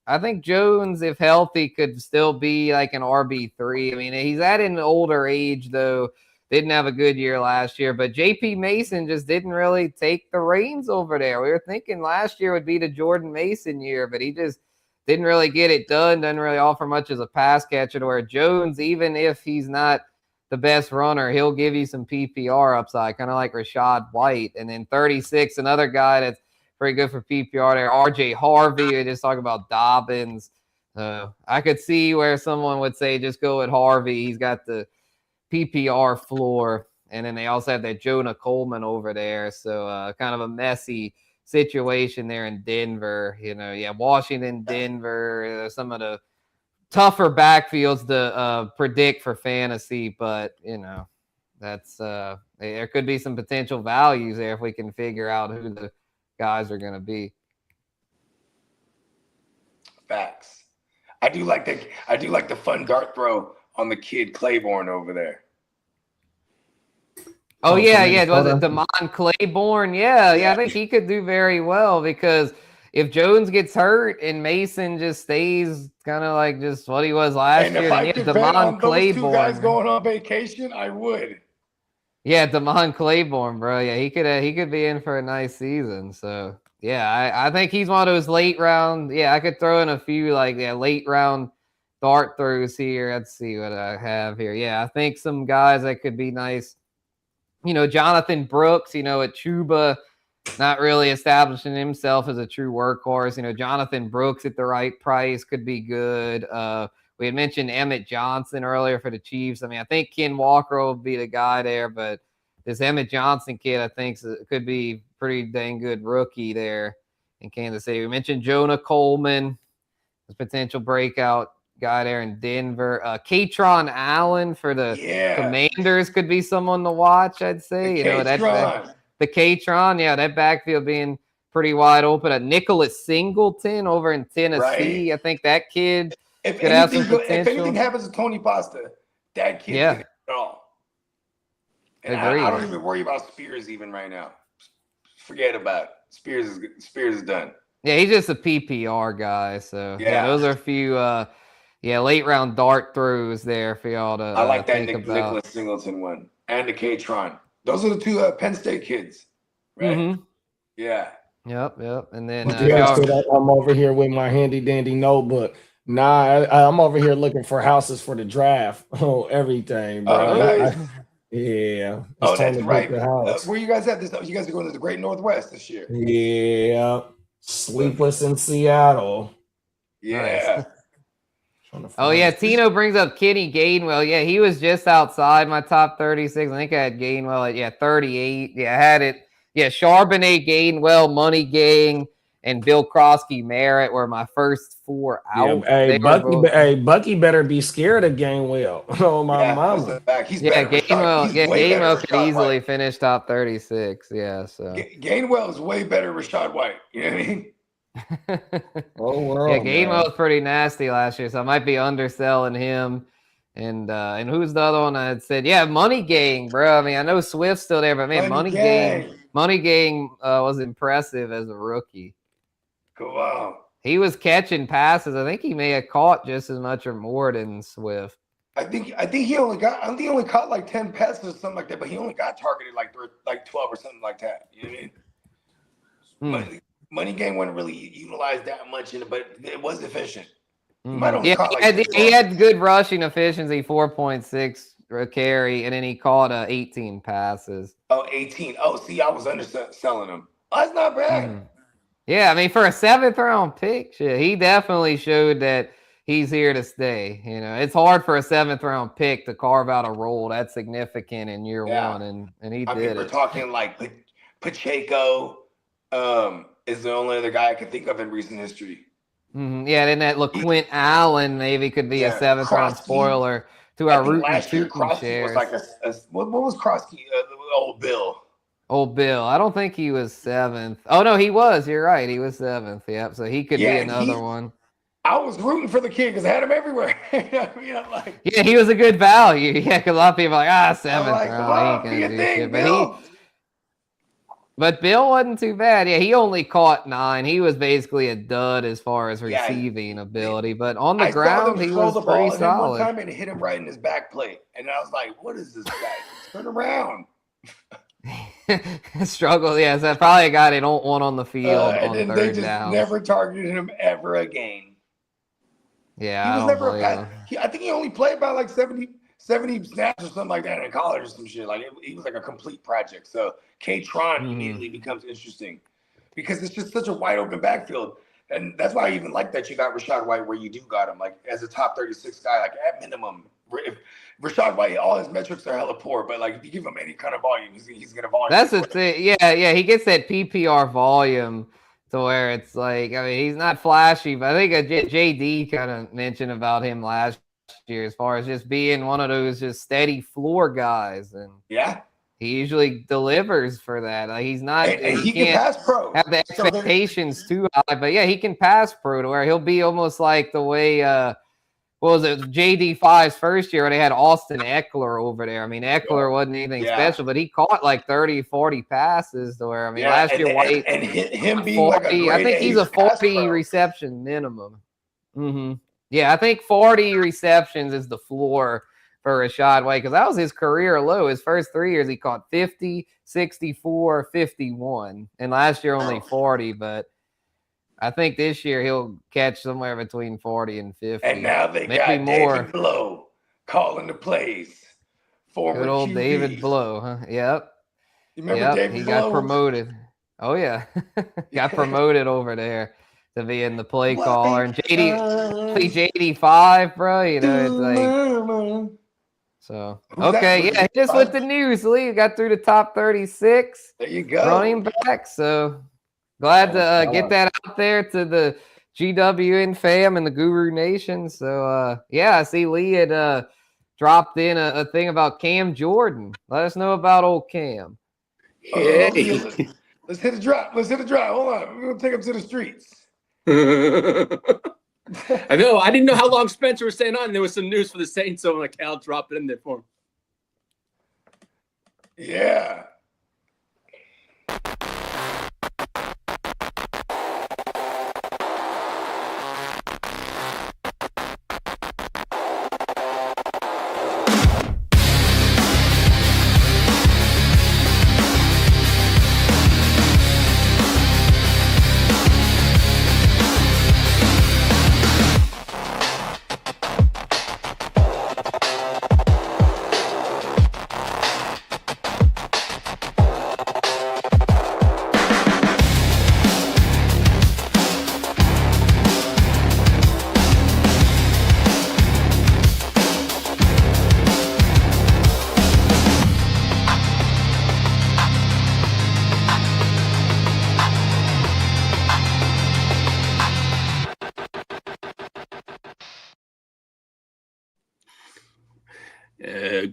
I think Jones, if healthy, could still be like an RB3. I mean, he's at an older age, though. Didn't have a good year last year. But J.P. Mason just didn't really take the reins over there. We were thinking last year would be the Jordan Mason year, but he just didn't really get it done. Doesn't really offer much as a pass catcher to where Jones, even if he's not the best runner, he'll give you some PPR upside, kind of like Rachaad White. And then 36, another guy that's pretty good for PPR there. RJ Harvey, we just talk about Dobbins. I could see where someone would say just go with Harvey. He's got the PPR floor. And then they also have that Jonah Coleman over there. So kind of a messy situation there in Denver. Washington, Denver, some of the tougher backfields to predict for fantasy. But, that's there could be some potential values there if we can figure out who the guys are going to be. Facts. I do like the fun dart throw on the kid Claiborne over there. Oh, yeah. Was it Damon Claiborne? Yeah. I think he could do very well because if Jones gets hurt and Mason just stays kind of like just what he was last year, if I could bet on those two guys going on vacation, I would. Yeah, Damon Claiborne, bro. Yeah, he could be in for a nice season. So yeah, I think he's one of those late round. Yeah, I could throw in a few late round dart throws here. Let's see what I have here. Yeah, I think some guys that could be nice. Jonathan Brooks, at Chuba, not really establishing himself as a true workhorse. Jonathan Brooks at the right price could be good. We had mentioned Emmett Johnson earlier for the Chiefs. I mean, I think Ken Walker will be the guy there, but this Emmett Johnson kid, I think, could be pretty dang good rookie there in Kansas City. We mentioned Jonah Coleman, this potential breakout guy there in Denver. Katron Allen for the Commanders could be someone to watch, I'd say. The Katron, that backfield being pretty wide open. Nicholas Singleton over in Tennessee. Right. I think that kid could have some potential. If anything happens to Tony Pasta, that kid can hit it all. And I don't even worry about Spears even right now. Forget about it. Spears is done. Yeah, he's just a PPR guy. So those are a few late round dart throws there for y'all to I like that Nicholas Singleton one and the Katron. Those are the two Penn State kids, right? Mm-hmm. Yeah. Yep. And then I'm over here with my handy dandy notebook. I'm over here looking for houses for the draft. Oh, everything, bro. Nice. Yeah. That's right. Where you guys at this? You guys are going to the Great Northwest this year. Yeah. Sleepless in Seattle. Yeah. Nice. Oh, yeah. Tino brings up Kenny Gainwell. Yeah, he was just outside my top 36. I think I had Gainwell at 38. Yeah, I had it. Yeah, Charbonnet, Gainwell, Money Gang, and Bill Krosky Merritt were my first four out. Yeah, Bucky better be scared of Gainwell. Oh, my mama. Gainwell could easily finish top 36. Yeah, so Gainwell is way better than Rachaad White. You know what I mean? Gainwell was pretty nasty last year, so I might be underselling him And who's the other one I said? Yeah, Money Gang, bro. I mean, I know Swift's still there, but man, Money Gang was impressive as a rookie. Come on. He was catching passes. I think he may have caught just as much or more than Swift. I think he only caught like 10 passes or something like that, but he only got targeted like 12 or something like that. You know what I mean? Money Gang wasn't really utilized that much in it, but it was efficient. He had good rushing efficiency, 4.6 carry, and then he caught 18 passes. Oh, 18. Oh, see, I was underselling him. Oh, that's not bad. Yeah, I mean, for a 7th round pick, shit, he definitely showed that he's here to stay. You know, it's hard for a 7th round pick to carve out a role that's significant in year one, and he did it. We're talking like Pacheco is the only other guy I can think of in recent history. Yeah, then that LaQuint Allen maybe could be a 7th round spoiler to our root and Tuten shares. Was like what was Krosky? Old Bill. Old Bill. I don't think he was 7th. Oh no, he was. You're right. He was 7th. Yep. So he could be another one. I was rooting for the kid because I had him everywhere. Yeah, he was a good value. Yeah, because a lot of people are like, 7th round. He ain't gonna do shit. But Bill wasn't too bad. Yeah, he only caught 9. He was basically a dud as far as receiving ability. But on the ground, he was pretty solid. One time and hit him right in his back plate. And I was like, what is this guy? Turn around. Struggle. Yeah, so probably a guy they don't want on the field on and 3rd they just down. Never targeted him ever again. Yeah, he was never a guy. I think he only played about like 70 snaps or something like that in college or some shit. Like he was like a complete project. So K-Tron immediately becomes interesting because it's just such a wide open backfield. And that's why I even like that you got Rachaad White where you do got him, like as a top 36 guy, like at minimum. If Rachaad White, all his metrics are hella poor, but like if you give him any kind of volume, he's gonna volume. That's the thing. Yeah, he gets that PPR volume to where it's like, I mean, he's not flashy, but I think JD kind of mentioned about him last year as far as just being one of those just steady floor guys, and he usually delivers for that. Like he's not, and he can pass pro. Have the expectations too high, but yeah, he can pass pro to where he'll be almost like the way what was it, JD5's first year where they had Austin Eckler over there. I mean, Eckler wasn't anything special, but he caught like 30, 40 passes to where, I mean, last year White and him being 40, like a I think he's a 40 reception minimum. Yeah, I think 40 receptions is the floor for Rachaad White because that was his career low. His first 3 years, he caught 50, 64, 51. And last year, only 40. But I think this year he'll catch somewhere between 40 and 50. And now they got more. David Blow calling the plays. Good old QB. David Blow, huh? Yep. You remember David Blow? Got promoted. Oh, yeah. Got promoted over there to be in the play caller. And JD5, bro, you know, it's like. So, okay, hit us with the news, Lee. We got through the top 36. There you go. Running back. So, glad to get that out there to the GWN fam and the Guru Nation. So, I see Lee had dropped in a thing about Cam Jordan. Let us know about old Cam. Hey. Let's hit a drop. Hold on. We're going to take him to the streets. I know. I didn't know how long Spencer was staying on. There was some news for the Saints, so like Cal dropped it in there for him. Yeah.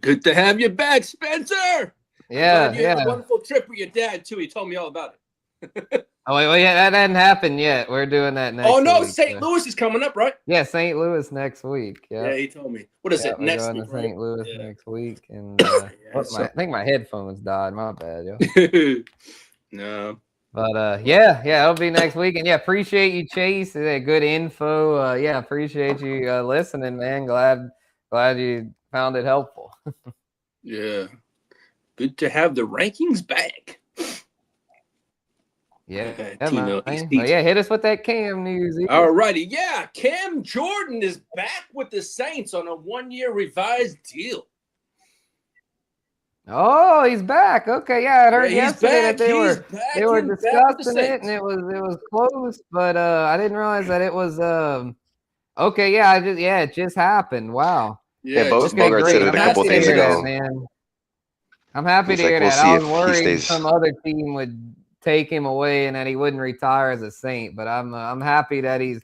Good to have you back, Spencer. Yeah, you had a wonderful trip with your dad too. He told me all about it. Oh wait, yeah, that hadn't happened yet. We're doing that next. Oh no, week, St. Louis is coming up, right? Yeah, St. Louis next week. Yeah, he told me. What is it? We're Next going week, to St. Louis right? next week, and I think my headphones died. My bad, yo. No. But yeah, it'll be next week, and yeah, appreciate you, Chase. Good info. Yeah, appreciate you listening, man. Glad you found it helpful. Yeah, good to have the rankings back. Yeah, hit us with that Cam news. All righty, yeah, Cam Jordan is back with the Saints on a 1-year revised deal. Oh, he's back. Okay, yeah, I heard yesterday that they were discussing it, and it was close, but I didn't realize that it was okay. Yeah, it just happened. Wow. Yeah, Bogard said it a couple days ago. Man, I'm happy to hear that. I was worried some other team would take him away and that he wouldn't retire as a Saint, but I'm happy that he's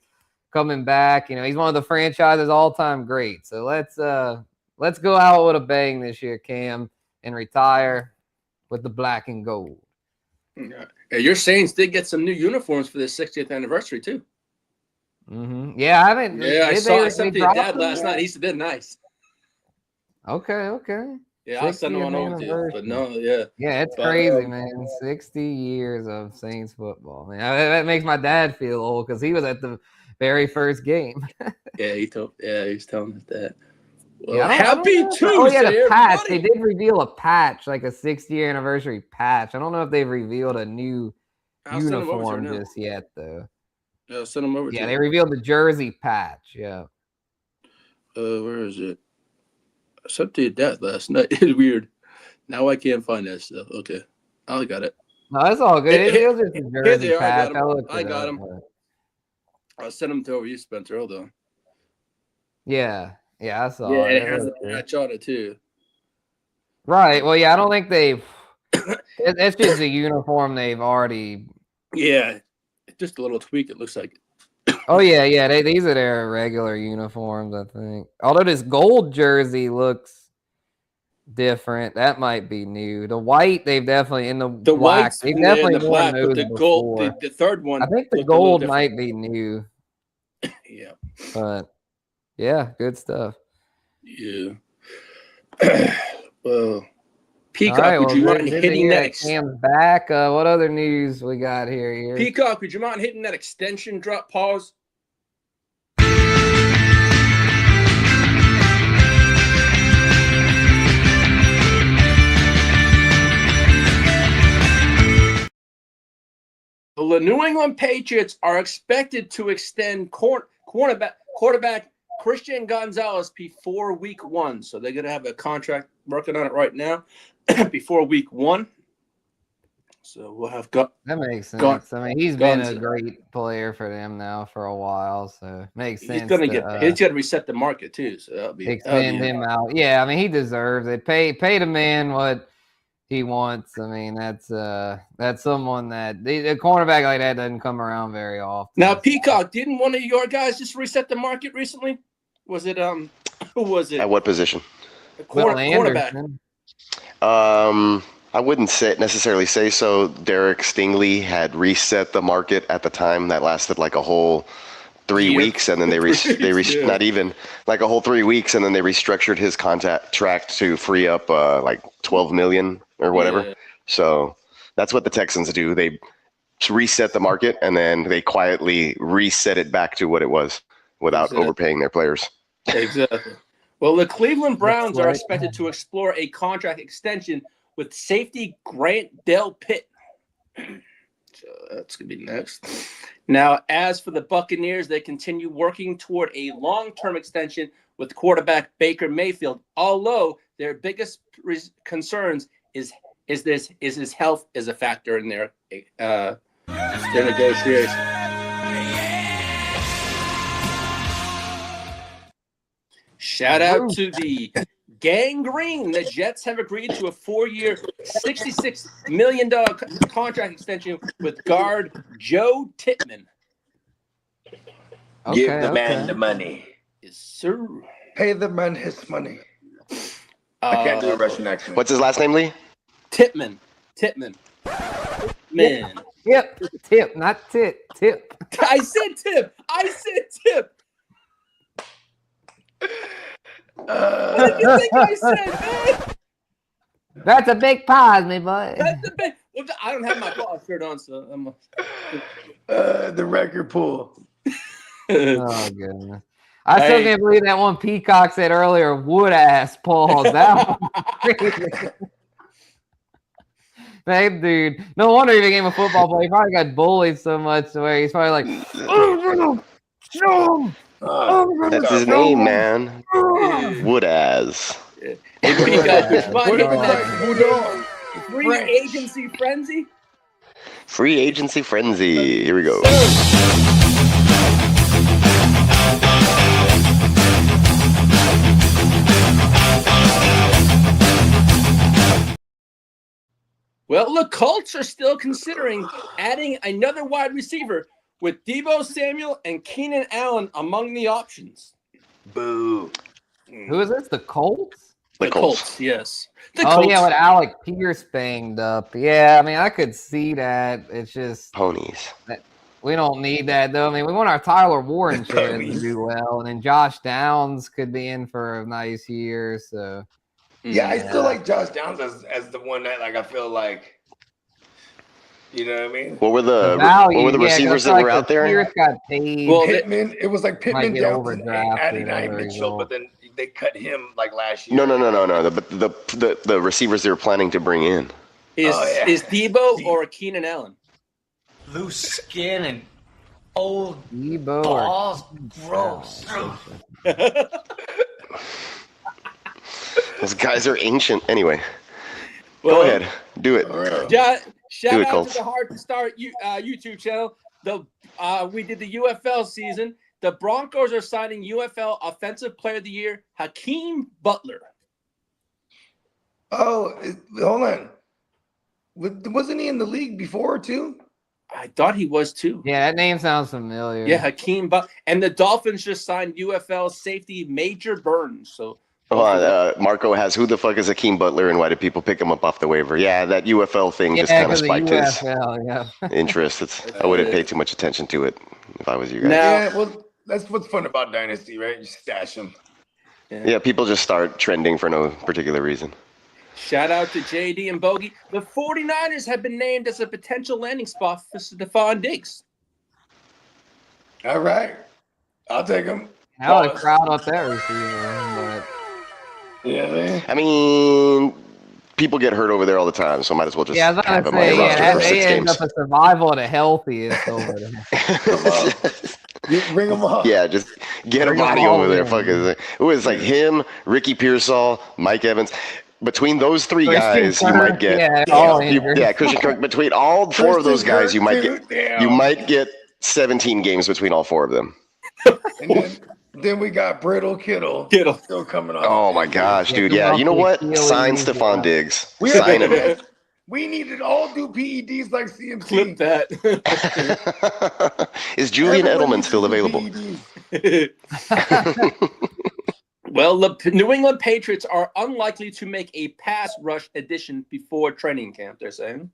coming back. You know, he's one of the franchise's all-time greats. So let's go out with a bang this year, Cam, and retire with the black and gold. Yeah, your Saints did get some new uniforms for their 60th anniversary too. Mm-hmm. Yeah, I haven't. Yeah, I saw something to Dad last night. He said they're nice. Okay. Yeah, I'll send one over to you. But no, yeah. Yeah, it's crazy, man. 60 years of Saints football. Man, that makes my dad feel old because he was at the very first game. Yeah, he's telling us that. Well, yeah, happy Tuesday, oh, yeah, the patch. everybody. They did reveal a patch, like a 60-year anniversary patch. I don't know if they've revealed a new uniform just yet, though. Yeah, I'll send them over to you. Yeah, they revealed the jersey patch, yeah. Where is it? I sent to your dad last night. It's weird. Now I can't find that stuff. Okay. I got it. No, that's all good. It was just a jersey patch. I got them. I'll send them to over you, Spencer. Hold on. Yeah, I saw it. Yeah, it. it has a patch on it, too. Right. Well, yeah, I don't think they've – it's just a uniform they've already – Yeah. Just a little tweak, it looks like. Oh, yeah. These are their regular uniforms, I think. Although this gold jersey looks different. That might be new. The white, they've definitely – in the black. They've definitely worn those the gold, the third one. I think the gold might be new. Yeah. But, yeah, good stuff. Yeah. Well – Peacock, would you mind hitting that? Cam's back. What other news we got here? Peacock, would you mind hitting that extension drop pause? The New England Patriots are expected to extend quarterback Christian Gonzalez before week 1. So they're going to have a contract working on it right now before week 1. So we'll have that makes sense. I mean, he's been a great player for them now for a while, so it makes sense. He's going to reset the market too. So that'll be extend him out. Yeah, I mean, he deserves it. Pay the man what he wants. I mean, that's someone that the cornerback like that doesn't come around very often. Now, Peacock, didn't one of your guys just reset the market recently? Was it who was it? At what position? Cornerback. I wouldn't necessarily say so. Derek Stingley had reset the market at the time. That lasted like a whole 3 weeks, and then not even like a whole 3 weeks, and then they restructured his contract to free up like $12 million or whatever. Yeah. So that's what the Texans do. They reset the market, and then they quietly reset it back to what it was without overpaying their players. Exactly. Well, the Cleveland Browns are expected to explore a contract extension with safety Grant Dell Pitt. So that's going to be next. Now, as for the Buccaneers, they continue working toward a long-term extension with quarterback Baker Mayfield, although their biggest concerns is his health is a factor in their negotiation. Shout out to the Gang Green. The Jets have agreed to a 4-year, $66 million contract extension with guard Joe Tippmann. Give the man the money. Yes, sir. Pay the man his money. I can't do a Russian accent. What's his last name, Lee? Tippmann. Man. Tip, not tip. Tip. I said tip. What did you think I said, man? That's a big pause, me boy. That's the big. Well, I don't have my pause shirt on, so I'm. The record pool. Oh goodness. I still can't believe that one Peacock said earlier, wood ass pause. That one crazy. Hey, dude. No wonder he became a football player. He probably got bullied so much where he's probably like, I'm gonna That's his name, man. Wood as. Hey, Peacock, would you mind hitting that free agency frenzy? Free agency frenzy. Here we go. Well, the Colts are still considering adding another wide receiver with Deebo Samuel and Keenan Allen among the options. Boo. Who is this? The Colts? The Colts, yes. Colts. Yeah, with Alec Pierce banged up. Yeah, I mean, I could see that. It's just ponies. We don't need that, though. I mean, we want our Tyler Warren to do well, and then Josh Downs could be in for a nice year. So, yeah, I still like Josh Downs as the one that, like, I feel like, you know what I mean? What were the receivers that were out there? Pierce got paid. Well, Pittman, it was like Pittman, Johnson, overdrafted, Adonai Mitchell, but then they cut him like last year. No. The receivers they were planning to bring in. Is Deebo or Keenan Allen? Loose skin and old Deebo balls. Gross. Those guys are ancient. Anyway, go ahead. Do it. Shout out to the Hard to Start YouTube channel. We did the UFL season. The Broncos are signing UFL Offensive Player of the Year, Hakeem Butler. Oh, hold on. Wasn't he in the league before, too? I thought he was, too. Yeah, that name sounds familiar. Yeah, Hakeem Butler. And the Dolphins just signed UFL safety Major Burns. So, Marco has, who the fuck is Hakeem Butler and why did people pick him up off the waiver? Yeah, that UFL thing just kind of spiked his interest. I wouldn't pay too much attention to it if I was you guys. Yeah, well, that's what's fun about Dynasty, right? You stash them. Yeah, people just start trending for no particular reason. Shout out to JD and Bogey. The 49ers have been named as a potential landing spot for Stefon Diggs. All right. I'll take him. How would crowd up that receiver? But... Yeah, man. I mean, people get hurt over there all the time, so I might as well just have him on your roster for 6 games. End up a survival of the healthiest over there. You bring him up. Yeah, just get him out over there. It was like him, Ricky Pearsall, Mike Evans. Between those three guys, you might get Christian Kirk. Between all four of those guys, you might get 17 games between all four of them. And then we got Brittle Kittle still coming on. Oh my gosh, dude! Yeah, you know what? Sign Stefon Diggs. Sign him. We need to all do PEDs like CMC. Clip that. Is Julian Edelman still available? Well, the New England Patriots are unlikely to make a pass rush addition before training camp, they're saying.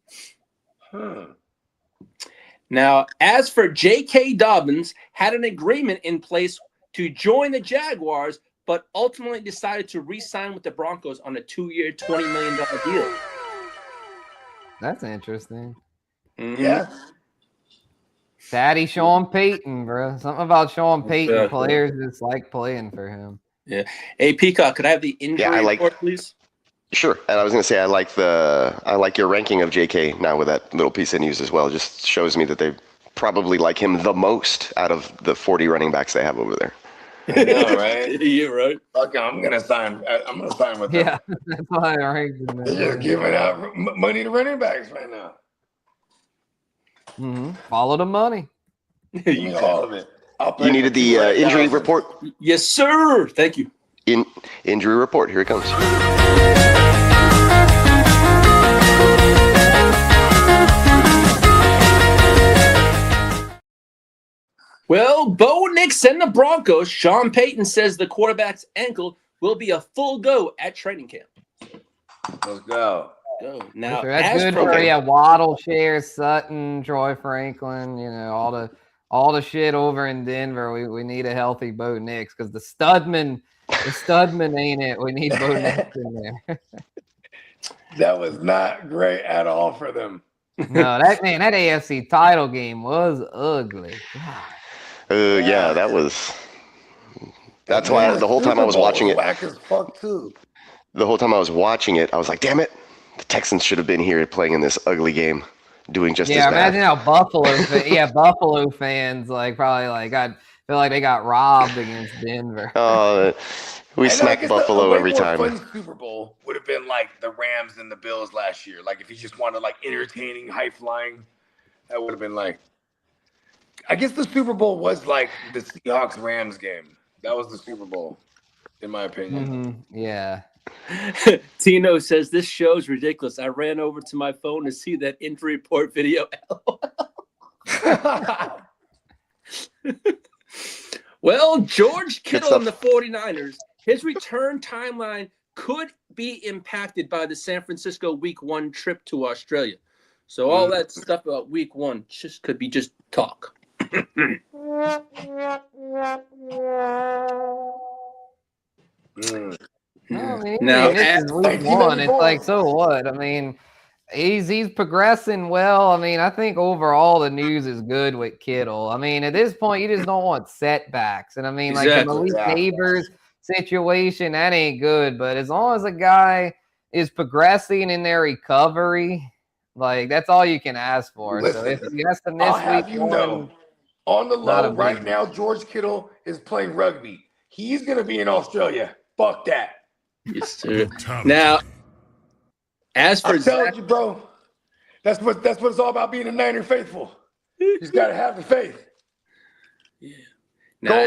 Now, as for J.K. Dobbins, had an agreement in place to join the Jaguars, but ultimately decided to re-sign with the Broncos on a 2-year, $20 million deal. That's interesting. Mm-hmm. Yeah. Daddy Sean Payton, bro. Something about Sean Payton. Players just like playing for him. Yeah. Hey, Peacock, could I have the injury report, please? Sure. And I was going to say, I like your ranking of JK now with that little piece of news as well. It just shows me that they probably like him the most out of the 40 running backs they have over there. I know, right? Yeah, right. Okay, I'm gonna sign with them. Yeah, that's why I ranked him. They're just giving out money to running backs right now. Mm-hmm. Follow the money. You all of it. You needed the injury report? Yes, sir. Thank you. Injury report. Here it comes. Well, Bo Nix and the Broncos, Sean Payton says the quarterback's ankle will be a full go at training camp. Let's go. go. Now, That's good for Waddle, Shares, Sutton, Troy Franklin. You know, all the shit over in Denver. We need a healthy Bo Nix because the Studman ain't it. We need Bo Nix in there. That was not great at all for them. No, that AFC title game was ugly. Yeah, that was. That's why the whole time I was watching it. Whack as fuck too. The whole time I was watching it, I was like, "Damn it, the Texans should have been here playing in this ugly game, doing just as bad." Imagine how Buffalo fans probably feel like they got robbed against Denver. We smacked Buffalo every time. Fun Super Bowl would have been like the Rams and the Bills last year. Like if you just wanted like entertaining, high flying, that would have been like. I guess the Super Bowl was like the Seahawks Rams game. That was the Super Bowl, in my opinion. Mm-hmm. Yeah. Tino says this show's ridiculous. I ran over to my phone to see that injury report video. Well, George Kittle and the 49ers, his return timeline could be impacted by the San Francisco Week 1 trip to Australia. So all that stuff about Week 1 just could be just talk. Now, this is Week 1. It's like, so what? I mean, he's progressing well. I mean, I think overall the news is good with Kittle. I mean, at this point, you just don't want setbacks. And I mean, like the Malik Neighbors situation, that ain't good. But as long as a guy is progressing in their recovery, like that's all you can ask for. Listen, so if he has to miss Week 1, on the low right now, George Kittle is playing rugby. He's going to be in Australia. Fuck that. Yes, sir. Now, as for I'm telling you, bro, that's what it's all about being a Niner faithful. You just got to have the faith. Yeah. Now,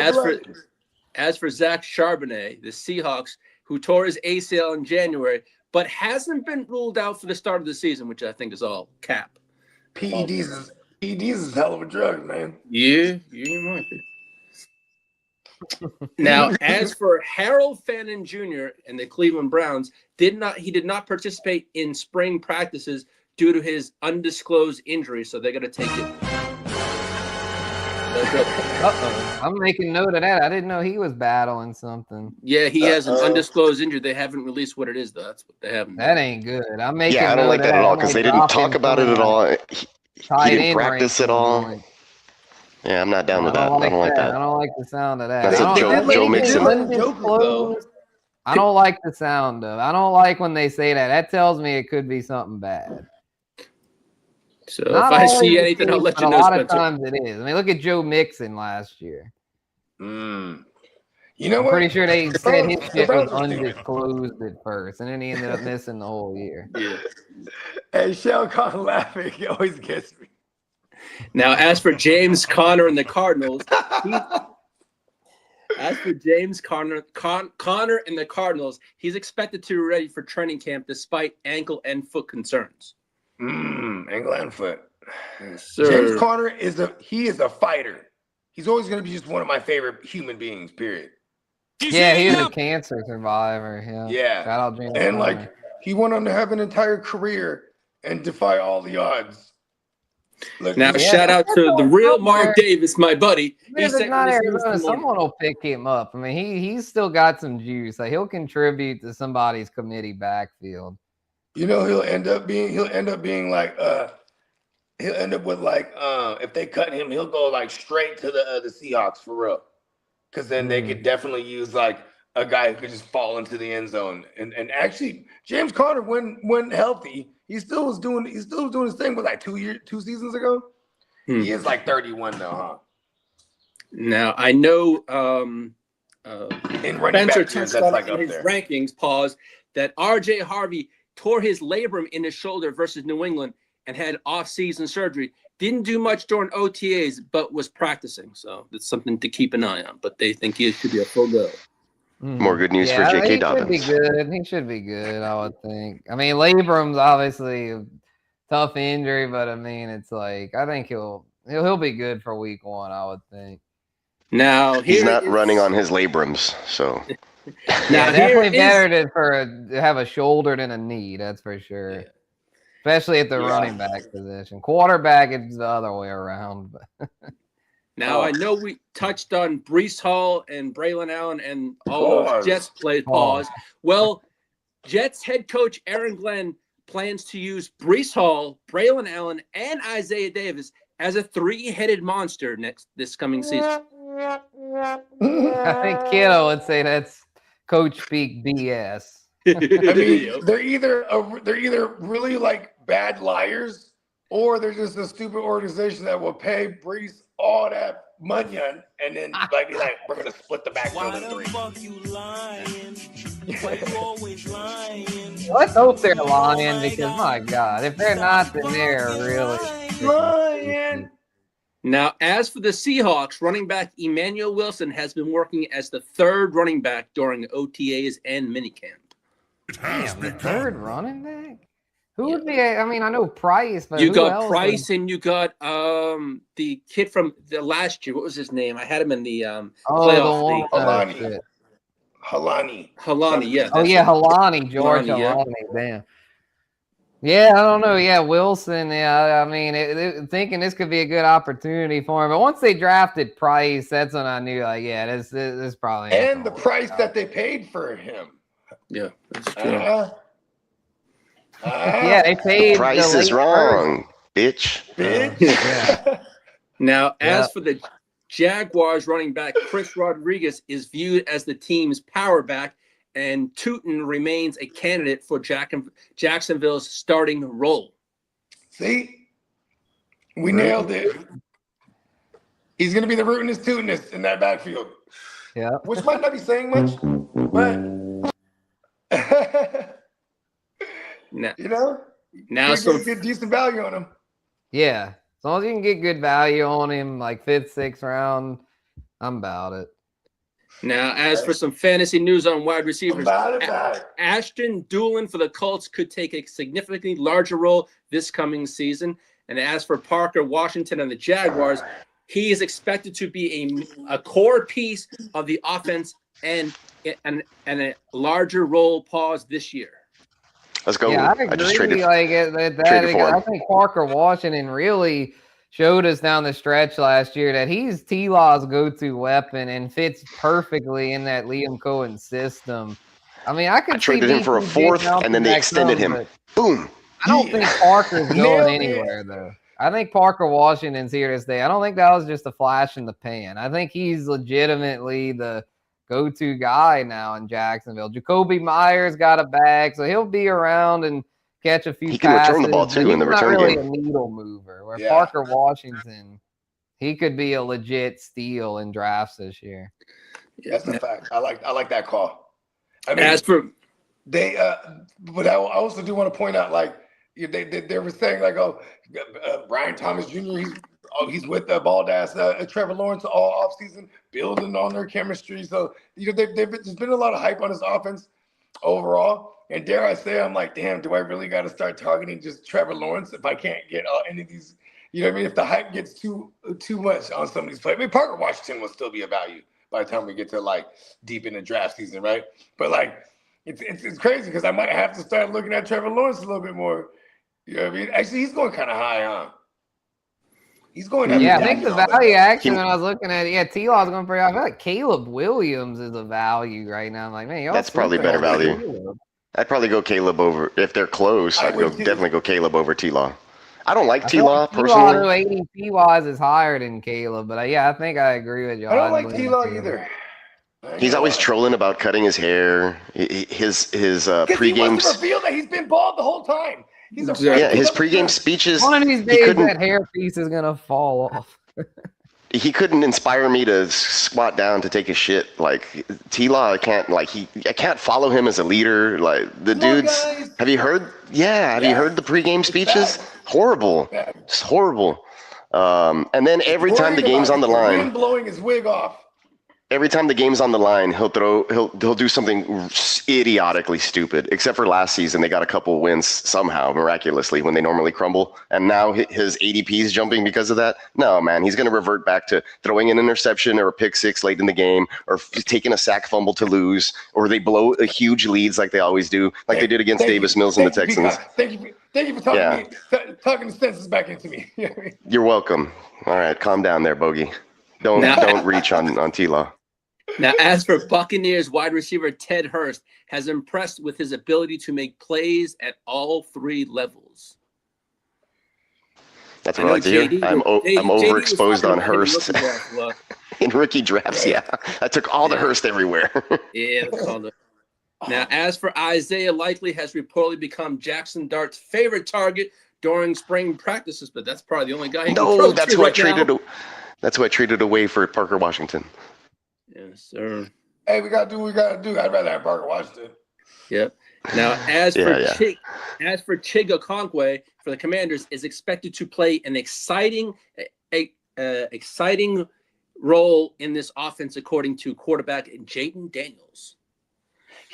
as for Zach Charbonnet, the Seahawks, who tore his ACL in January, but hasn't been ruled out for the start of the season, which I think is all cap. PEDs is a hell of a drug, man. Yeah, you might be. Now, as for Harold Fannin Jr. and the Cleveland Browns, he did not participate in spring practices due to his undisclosed injury, so they're going to take it. I'm making note of that. I didn't know he was battling something. Yeah, he has an undisclosed injury. They haven't released what it is, though. That's what they haven't. That ain't good. I'm making. Yeah, I don't like that at all because they didn't talk about it at all. He didn't practice at all. Yeah, I'm not down with that. I don't like that. I don't like the sound of that. That's a Joe Mixon. I don't like the sound of. I don't like when they say that. That tells me it could be something bad. So not if I see anything, I'll let you know. A lot of times it is. I mean, look at Joe Mixon last year. You know what? I'm pretty sure they said his shit was undisclosed at first, and then he ended up missing the whole year. Yeah. And Shell Con laughing. He always gets me. Now, as for James Conner and the Cardinals, he's expected to be ready for training camp despite ankle and foot concerns. Ankle and foot. Yes, sir. James Conner is a fighter. He's always going to be just one of my favorite human beings, period. Yeah, he was a cancer survivor. Yeah. Shout out James and Conner. He went on to have an entire career and defy all the odds. Now, shout out to the real Mark Davis, my buddy. Someone will pick him up. I mean, he's still got some juice. Like he'll contribute to somebody's committee backfield. You know, he'll end up being like if they cut him, he'll go like straight to the Seahawks for real. Because then they could definitely use like a guy who could just fall into the end zone. And actually, James Conner, when healthy, he still was doing his thing. Was like 2 seasons ago. He is like 31 now, huh? Now I know in running Spencer back years, that's like up his there. rankings that RJ Harvey tore his labrum in his shoulder versus New England and had off-season surgery. Didn't do much during OTAs, but was practicing. So that's something to keep an eye on. But they think he should be a full go. More good news for J.K. Dobbins. He should be good, I would think. I mean, labrum's obviously a tough injury, but I mean, it's like I think he'll be good for week 1, I would think. Now he's not running on his labrums, so now definitely better to have a shoulder than a knee, that's for sure. especially at the running back position. Quarterback, it's the other way around. But now, I know we touched on Breece Hall and Braylon Allen and all those Jets played. Pause. Well, Jets head coach Aaron Glenn plans to use Breece Hall, Braylon Allen, and Isaiah Davis as a three-headed monster this coming season. I think Kittle would say that's coach speak BS. I mean, they're either really like bad liars, or they're just a stupid organization that will pay Breece all that money and then like we're gonna split the backfield in three. Let's hope they're lying, because my God, if they're not, then they're really lying. Now, as for the Seahawks, running back Emmanuel Wilson has been working as the third running back during OTAs and minicamp. Damn, the third running back? Who would be? I mean, I know Price, but you who got else Price and you got the kid from the last year. What was his name? I had him in the playoff. Halani, yeah. Oh yeah, Halani, George Halani. Damn. Yeah, I don't know. Yeah, Wilson. Yeah, I mean, thinking this could be a good opportunity for him. But once they drafted Price, that's when I knew, like, yeah, this probably. And the price that they paid for him. Yeah, that's true. Yeah, they paid. Price is wrong, bitch. Yeah. Now, as for the Jaguars running back, Chris Rodriguez is viewed as the team's power back, and Tuten remains a candidate for Jacksonville's starting role. See? We nailed it. He's going to be the rootinest, Tutenist in that backfield. Yeah. Which might not be saying much, but now, get decent value on him. Yeah. As long as you can get good value on him, like 5th, 6th round, I'm about it. Now, as for some fantasy news on wide receivers, Ashton Doolin for the Colts could take a significantly larger role this coming season. And as for Parker Washington and the Jaguars, he is expected to be a core piece of the offense and a larger role this year. Let's go. Yeah, I agree. I think Parker Washington really showed us down the stretch last year that he's T-Law's go-to weapon and fits perfectly in that Liam Cohen system. I mean, I traded him for a 4th, and then they extended him. Boom. I don't think Parker's going anywhere, though. I think Parker Washington's here to stay. I don't think that was just a flash in the pan. I think he's legitimately the go-to guy now in Jacksonville. Jacoby Myers got a bag, so he'll be around and catch a few passes. He can return the ball, too, in the return game. He's not really a needle mover, where Parker Washington, he could be a legit steal in drafts this year. Yeah, that's a fact. I like that call. I mean, as for they, but I also do want to point out, like, they were saying, like, Brian Thomas Jr., he's with the bald ass Trevor Lawrence all offseason, building on their chemistry. So, there's been a lot of hype on his offense overall. And dare I say, I'm like, damn, do I really got to start targeting just Trevor Lawrence if I can't get any of these? You know what I mean? If the hype gets too much on some of these players, I mean, Parker Washington will still be a value by the time we get to like deep in the draft season, right? But like, it's crazy because I might have to start looking at Trevor Lawrence a little bit more. You know what I mean? Actually, he's going kind of high, huh? He's going. Yeah, I think the value actually when I was looking at it, T-Law's going pretty high. I feel like Caleb Williams is a value right now. I'm like, man, that's probably better value. I'd probably go Caleb over if they're close. I'd definitely go Caleb over T-Law. I don't like T-Law personally. ADP-wise is higher than Caleb, but I think I agree with you. I don't like T-Law either. He's always trolling about cutting his hair. His pregame. He revealed that he's been bald the whole time. His pregame speeches. One of these days, that hair piece is gonna fall off. He couldn't inspire me to squat down to take a shit. Like T-Law, I can't follow him as a leader. Like the dudes. Guys. Have you heard? Have you heard the pregame speeches? Horrible. It's horrible. And then every time the game's on the line, blowing his wig off. Every time the game's on the line, he'll do something idiotically stupid. Except for last season, they got a couple wins somehow, miraculously, when they normally crumble. And now his ADP is jumping because of that. No, man, he's going to revert back to throwing an interception or a pick six late in the game, or taking a sack fumble to lose, or they blow a huge leads like they always do, like they did against Davis Mills and the Texans. Thank you for talking the senses back into me. You're welcome. All right, calm down there, Bogey. Don't reach on T-Law. Now, as for Buccaneers wide receiver Ted Hurst, has impressed with his ability to make plays at all three levels. That's what I like to hear. I'm overexposed on Hurst in rookie drafts. Yeah, I took all the Hurst everywhere. Yeah. Now, as for Isaiah Likely, has reportedly become Jaxson Dart's favorite target during spring practices, but that's probably the only guy. That's who I traded away for Parker Washington. Yes, sir. Hey, we gotta do what we gotta do. I'd rather have Parker Washington. Yep. Now, as for Chig Okonkwo for the Commanders, is expected to play an exciting role in this offense, according to quarterback Jaden Daniels.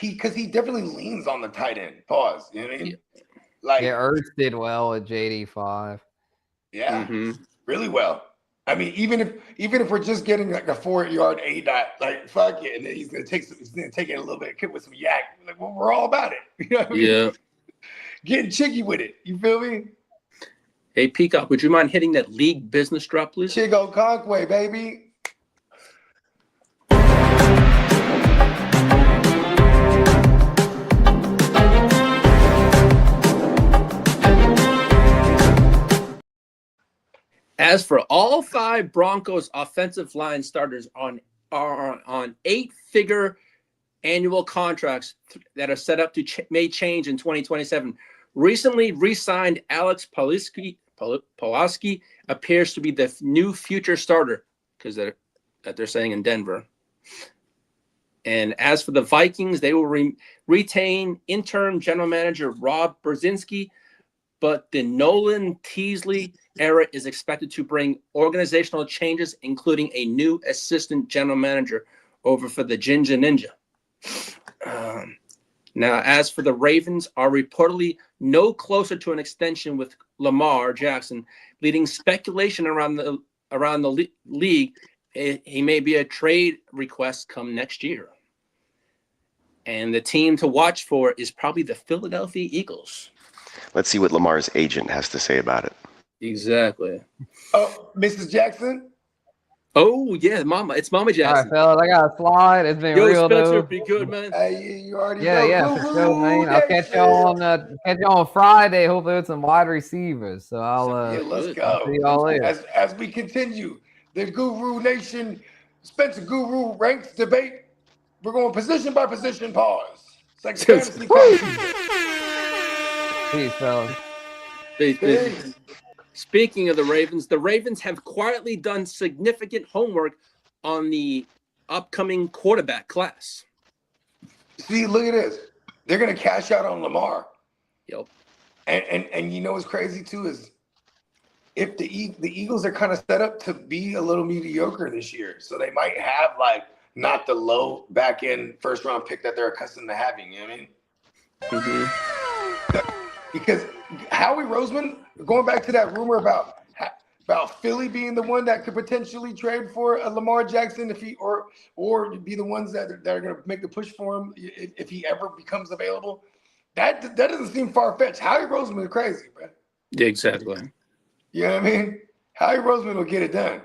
Because he definitely leans on the tight end. Pause. You know what I mean? Ertz did well at JD5. Yeah, really well. I mean, even if we're just getting like a 4-yard A dot, like fuck it, and then he's gonna take it a little bit with some yak. Like, well, we're all about it. You know what I mean? Yeah. Getting chicky with it. You feel me? Hey Peacock, would you mind hitting that league business drop, please? Chig Okonkwo, baby. As for all 5 Broncos offensive line starters are on 8-figure annual contracts that are set up to may change in 2027. Recently re-signed Alex Pulaski appears to be the new future starter because they're saying in Denver. And as for the Vikings, they will retain interim general manager Rob Brzezinski, but the Nolan Teasley era is expected to bring organizational changes, including a new assistant general manager over for the Ginger Ninja. Now, as for the Ravens, are reportedly no closer to an extension with Lamar Jackson, leading speculation around the league. He may be a trade request come next year. And the team to watch for is probably the Philadelphia Eagles. Let's see what Lamar's agent has to say about it. Exactly. Oh, Mrs. Jackson? Oh, yeah, Mama. It's Mama Jackson. All right, fellas, I got a slide. It's been real, Spencer, dude. be good, man. You already know. Yeah, for sure, man. I'll catch y'all on Friday. Hopefully with some wide receivers. So let's go. See y'all later. As we continue the Guru Nation Spencer Guru ranks debate, we're going position by position. Pause. It's like fantasy. Peace, fellas. Peace. Speaking of the Ravens have quietly done significant homework on the upcoming quarterback class. See, look at this. They're going to cash out on Lamar. Yep. And you know what's crazy too is if the Eagles are kind of set up to be a little mediocre this year, so they might have like not the low back end first round pick that they're accustomed to having. You know what I mean? Mm-hmm. Because Howie Roseman, going back to that rumor about Philly being the one that could potentially trade for a Lamar Jackson if he or be the ones that are going to make the push for him if he ever becomes available. That doesn't seem far fetched. Howie Roseman is crazy, bro. Yeah, exactly. You know what I mean? Howie Roseman will get it done.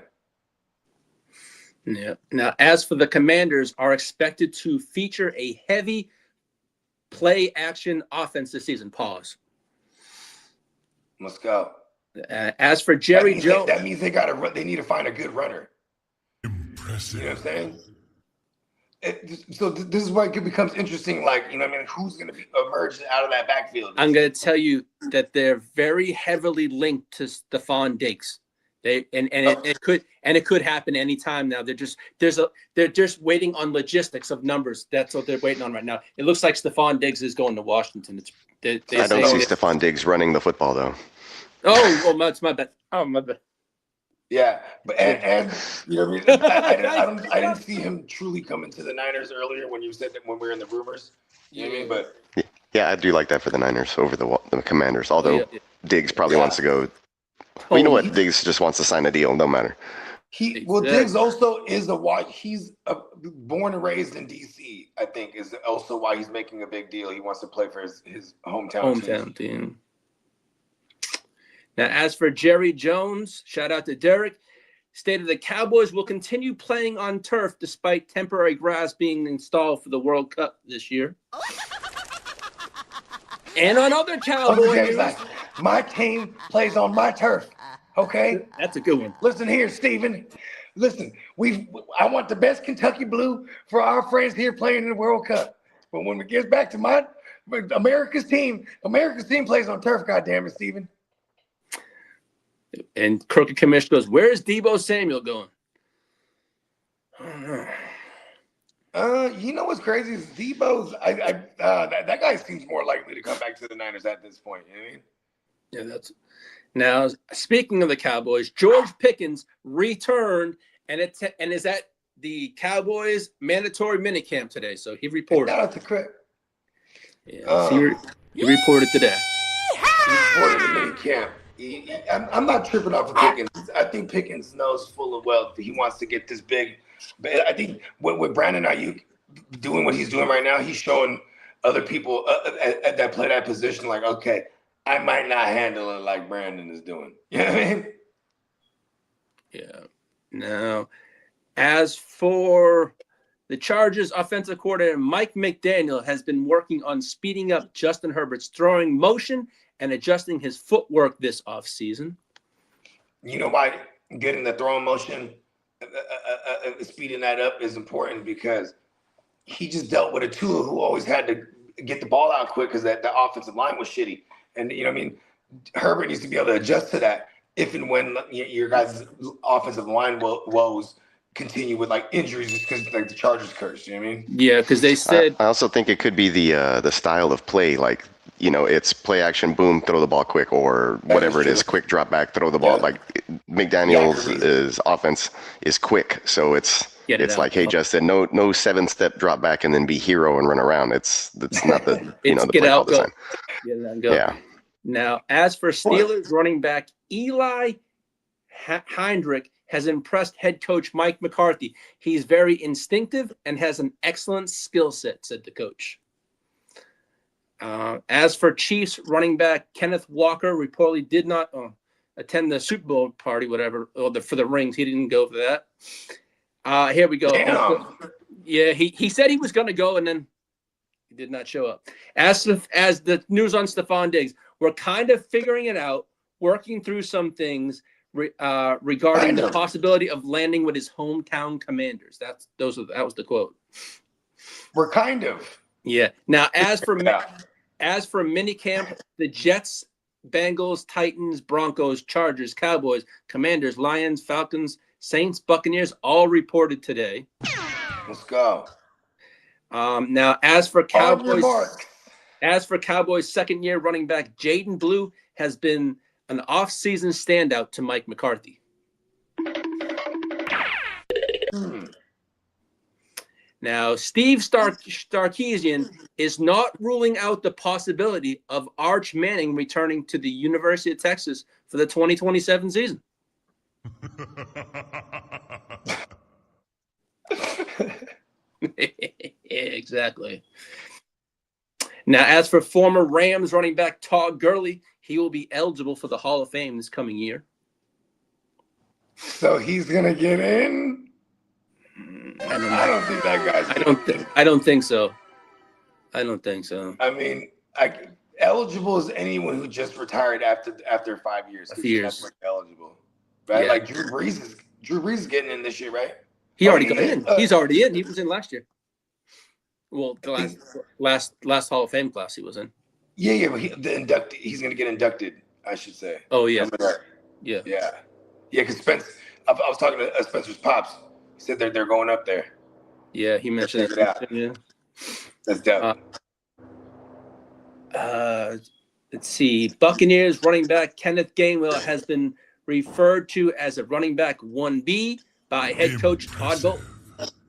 Yeah. Now, as for the Commanders, are expected to feature a heavy play action offense this season. Pause. Let's go. As for Jerry Jones, that means they got to run. They need to find a good runner. Impressive. You know what I'm saying? So this is why it becomes interesting. Like, you know what I mean? Who's going to be emerged out of that backfield? I'm going to tell you that they're very heavily linked to Stefon Diggs. It could happen anytime now. They're just waiting on logistics of numbers. That's what they're waiting on right now. It looks like Stefon Diggs is going to Washington. I don't see Stefon Diggs running the football though. Oh, well, that's my bad. Oh, my bad. Yeah, but and you know what I mean. I didn't see him truly coming to the Niners earlier when you said that when we were in the rumors. You know what I mean? But yeah, I do like that for the Niners over the Commanders. Although Diggs probably wants to go. Well, you know what? Diggs just wants to sign a deal. No matter. Diggs also is he's born and raised in DC. I think is also why he's making a big deal. He wants to play for his hometown team. Now, as for Jerry Jones, shout out to Derek, stated the Cowboys will continue playing on turf despite temporary grass being installed for the World Cup this year. And on other Cowboys, my team plays on my turf. Okay, that's a good one. Listen here, Steven. Listen, I want the best Kentucky blue for our friends here playing in the World Cup. But when it gets back to America's team plays on turf. Goddamn it, Steven. And Crooked Commissioner goes, "Where's Deebo Samuel going?" I don't know. You know what's crazy is Deebo's. That guy seems more likely to come back to the Niners at this point. You know what I mean? Yeah, that's. Now, speaking of the Cowboys, George Pickens returned and is at the Cowboys mandatory minicamp today. So he reported. Shout out to Craig. Yeah, he reported today. He reported the minicamp. I'm not tripping off of Pickens. I think Pickens knows full of well that he wants to get this big. But I think with Brandon Ayuk doing what he's doing right now, he's showing other people that play that position like, okay, I might not handle it like Brandon is doing. You know what I mean? Yeah. Now, as for the Chargers offensive coordinator, Mike McDaniel has been working on speeding up Justin Herbert's throwing motion and adjusting his footwork this offseason. You know why getting the throwing motion, speeding that up is important? Because he just dealt with a Tua who always had to get the ball out quick because the offensive line was shitty. And, you know what I mean? Herbert needs to be able to adjust to that if and when your guys' offensive line woes continue with like injuries just because like the Chargers curse. You know what I mean? Yeah, because they said. I also think it could be the style of play. Like, you know, it's play action, boom, throw the ball quick, or whatever it is, quick drop back, throw the ball. Yeah. Like McDaniel's offense is quick, so it's like, hey, Justin, no 7-step drop back and then be hero and run around. It's not the the get play out, all the time. Get it out and go. Yeah. Now, as for Steelers running back Eli Heinrich has impressed head coach Mike McCarthy. He's very instinctive and has an excellent skill set, said the coach. As for Chiefs running back Kenneth Walker, reportedly did not attend the Super Bowl party, whatever, for the rings. He didn't go for that. Here we go. Yeah, he said he was going to go, and then he did not show up. As the news on Stefon Diggs, we're kind of figuring it out, working through some things regarding the possibility of landing with his hometown Commanders. That was the quote. We're kind of. Yeah. Now, as for minicamp, the Jets, Bengals, Titans, Broncos, Chargers, Cowboys, Commanders, Lions, Falcons, Saints, Buccaneers all reported today. Let's go. Now, as for Cowboys second-year running back Jaden Blue has been an off-season standout to Mike McCarthy. Now, Steve Sarkisian is not ruling out the possibility of Arch Manning returning to the University of Texas for the 2027 season. Exactly. Now, as for former Rams running back Todd Gurley, he will be eligible for the Hall of Fame this coming year. So he's gonna get in? I don't think that guy's. I don't think so. I don't think so. I mean, eligible is anyone who just retired after 5 years. That's like eligible, right? Yeah. Like Drew Brees is getting in this year, right? He already got in. He's already in. He was in last year. Well, the last Hall of Fame class he was in. Yeah, but he's going to get inducted, I should say. Oh, yeah. Yeah. Because I was talking to Spencer's pops. He said they're going up there. Yeah, he mentioned that. Yeah. That's dope. Let's see. Buccaneers running back Kenneth Gainwell has been referred to as a running back 1B by head coach Todd Bowles.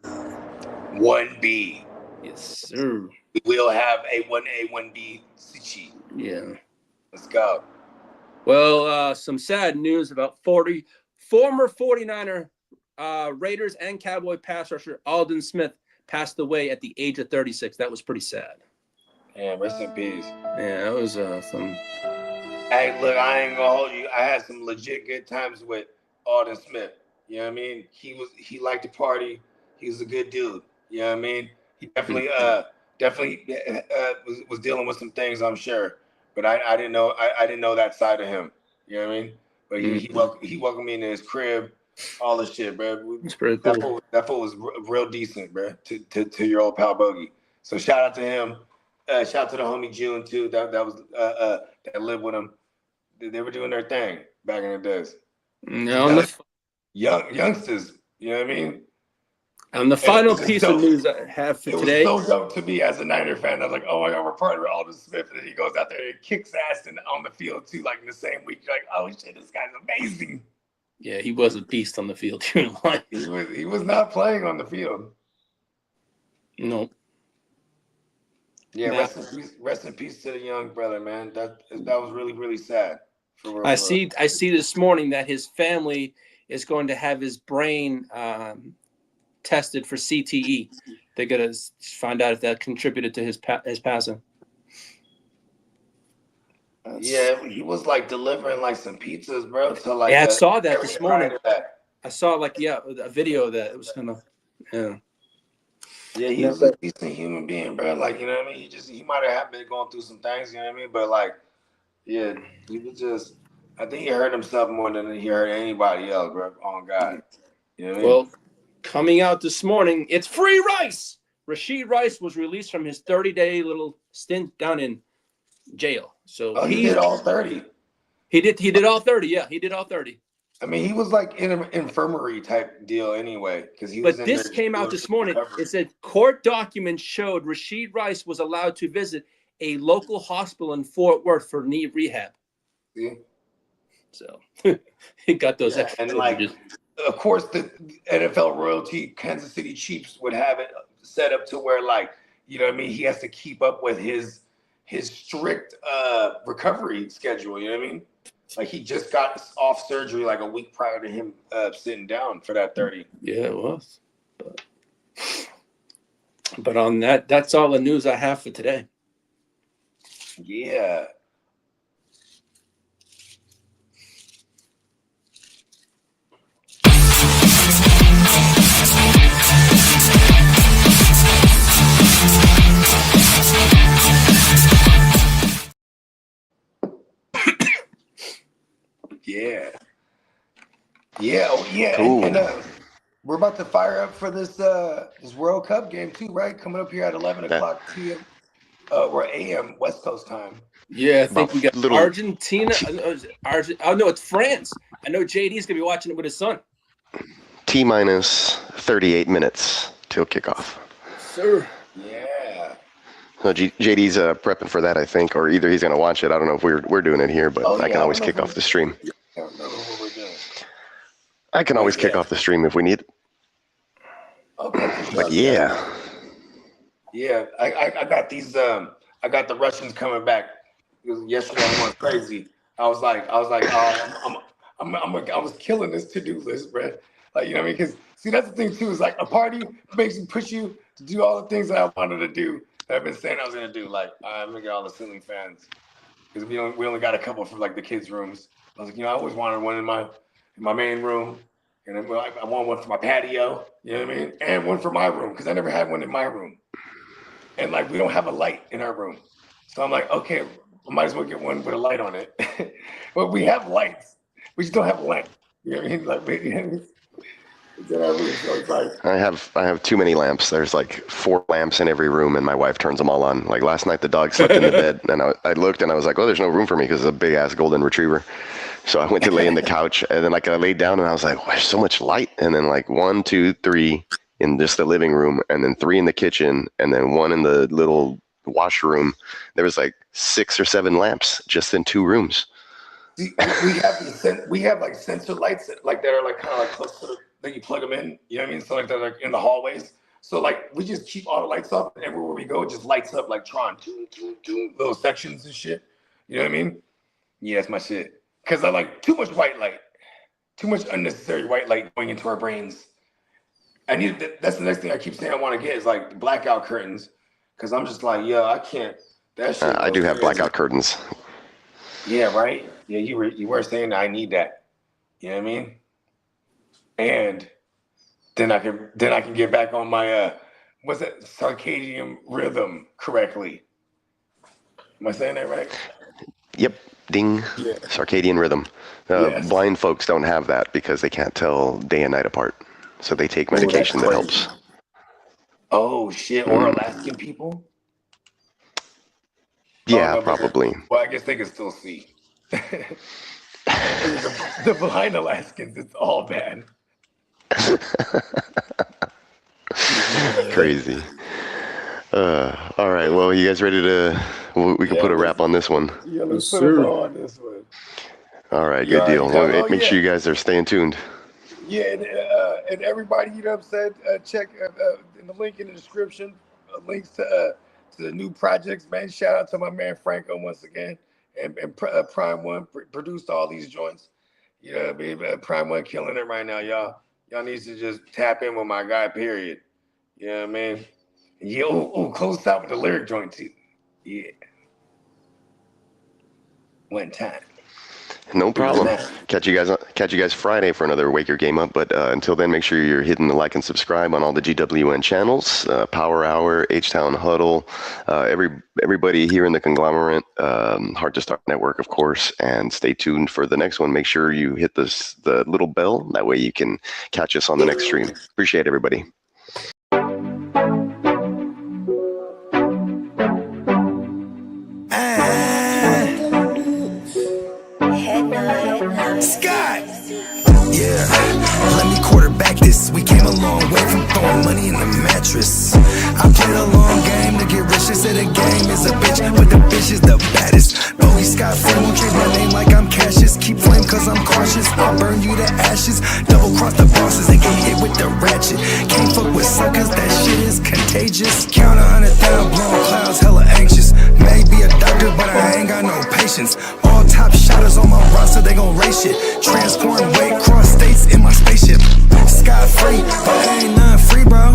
1B. Yes, sir. We will have a 1A, 1B sheet. Yeah. Let's go. Well, some sad news about former 49er Raiders and Cowboy pass rusher Aldon Smith passed away at the age of 36. That was pretty sad. Yeah, rest in peace. Yeah, that was some. Hey, look, I ain't gonna hold you. I had some legit good times with Aldon Smith. You know what I mean? He liked to party. He was a good dude. You know what I mean? He definitely was dealing with some things, I'm sure. But I didn't know that side of him. You know what I mean? But he welcomed me into his crib, all this shit, bro. It's pretty cool. That fool was real decent, bro. To your old pal Bogey. So shout out to him. Shout out to the homie June too. That was that lived with him. They were doing their thing back in the days. No, youngsters. You know what I mean? And the final piece of news I have for today. It was so dope to me as a Niner fan. I was like, oh my God, we're partnered with Aldon Smith. And then he goes out there and kicks ass on the field too, like in the same week. You're like, oh shit, this guy's amazing. Yeah, he was a beast on the field. He was not playing on the field. No. Yeah, rest in peace to the young brother, man. That was really, really sad. For real, I see this morning that his family is going to have his brain tested for CTE. They're gonna find out if that contributed to his passing. Yeah, he was like delivering like some pizzas, bro. So like, I saw that this morning. I saw a video of that. It was kind of, yeah. Yeah, he was a decent human being, bro. Like, you know what I mean? He might have been going through some things, you know what I mean? But like, yeah, he was just, I think he hurt himself more than he hurt anybody else, bro. On God. You know what I mean? Well, coming out this morning, it's free Rice. Rashid Rice was released from his 30-day little stint down in jail. So he did all 30. He did all 30. Yeah, he did all 30. I mean, he was like in an infirmary type deal anyway, because he was. But this came out this morning. It said court documents showed Rashid Rice was allowed to visit a local hospital in Fort Worth for knee rehab. See? So he got those extra. And like, of course, the NFL royalty, Kansas City Chiefs would have it set up to where, like, you know what I mean? He has to keep up with his strict recovery schedule. You know what I mean? Like, he just got off surgery like a week prior to him sitting down for that 30. Yeah, it was. But on that, that's all the news I have for today. Yeah. Yeah. Cool. And we're about to fire up for this World Cup game too, right? Coming up here at 11 o'clock p.m. Or a.m. West Coast time. Yeah, I think we got Argentina. Oh no, it's France. I know JD's gonna be watching it with his son. T-minus 38 minutes till kickoff. Sir. Yeah. So JD's prepping for that, I think, or either he's gonna watch it. I don't know if we're doing it here, but I can always kick off the stream. I don't know what we're doing. I can always kick off the stream if we need. Okay. But yeah. Yeah, I got these. I got the Russians coming back. Because yesterday I went crazy. I was like, oh, I was killing this to-do list, bro. Like, you know what I mean? Because see, that's the thing too. Is like a party makes you push you to do all the things that I wanted to do. That I've been saying I was gonna do. Like, I'm gonna get all the ceiling fans because we only got a couple for like the kids' rooms. I was like, I always wanted one in my main room, and then I want one for my patio. You know what I mean? And one for my room because I never had one in my room. And like, we don't have a light in our room. So I'm like, okay, I might as well get one with a light on it. But we have lights. We just don't have a lamp. You know what I mean? Like, it's in our room, so it's like, I have too many lamps. There's like 4 lamps in every room, and my wife turns them all on. Like last night, the dog slept in the bed, and I looked, and I was like, oh, there's no room for me because it's a big-ass golden retriever. So I went to lay in the couch, and then like I laid down, and I was like, oh, there's so much light. And then like 1, 2, 3 in just the living room, and then 3 in the kitchen, and then 1 in the little washroom. There was like 6 or 7 lamps just in 2 rooms. we have like sensor lights like that are like kind of like close to that you plug them in. You know what I mean? So like they're like in the hallways. So like we just keep all the lights up, and everywhere we go, it just lights up like Tron, little sections and shit. You know what I mean? Yeah, that's my shit. Cause I like too much white light, too much unnecessary white light going into our brains. That's the next thing I keep saying I want to get is like blackout curtains. Cause I'm just like, I can't. That shit. I do have blackout curtains. Yeah, right. Yeah, you were saying I need that. You know what I mean? And then I can get back on my what's that circadian rhythm correctly. Am I saying that right? Yep. Ding. Yeah. Circadian rhythm. Yes. Blind folks don't have that because they can't tell day and night apart. So they take medication that helps. Oh shit! Or Alaskan people? Yeah, no, probably. Well, I guess they can still see. the blind Alaskans, it's all bad. Crazy. All right. Well, you guys ready to? We can put a wrap on this one. Yeah, let's put a bow on this one. All right. Good deal. Well, make sure you guys are staying tuned. Yeah, and everybody, you know what I'm saying? Check in the link in the description, links to the new projects, man. Shout out to my man Franco once again, and Prime One produced all these joints. You know what I mean? Prime One killing it right now, y'all. Y'all need to just tap in with my guy, period. You know what I mean? Yeah, close out with the lyric joint too. Yeah. One time. No problem. Catch you guys Friday for another Wake Your Game Up. But until then, make sure you're hitting the like and subscribe on all the GWN channels, Power Hour, H-Town Huddle, everybody here in the conglomerate, Hard to Start Network, of course. And stay tuned for the next one. Make sure you hit the little bell. That way you can catch us on the next stream. Appreciate everybody. Scott! Yeah, let me quarterback this. We came a long way from throwing money in the mattress. I played a long game to get rich. They said the game is a bitch, but the bitch is the baddest. Only Scott Flame won't change my name like I'm Cassius. Keep flame cause I'm cautious. I'll burn you to ashes. Double cross the bosses and get hit with the ratchet. Can't fuck with suckers, that shit is contagious. Count 100,000 blown clouds, hella anxious. Maybe a doctor, but I ain't got no patience. All top shotters on my roster, they gon' race shit. Transporting weight, cross states in my spaceship. Scot free, but ain't nothing free, bro.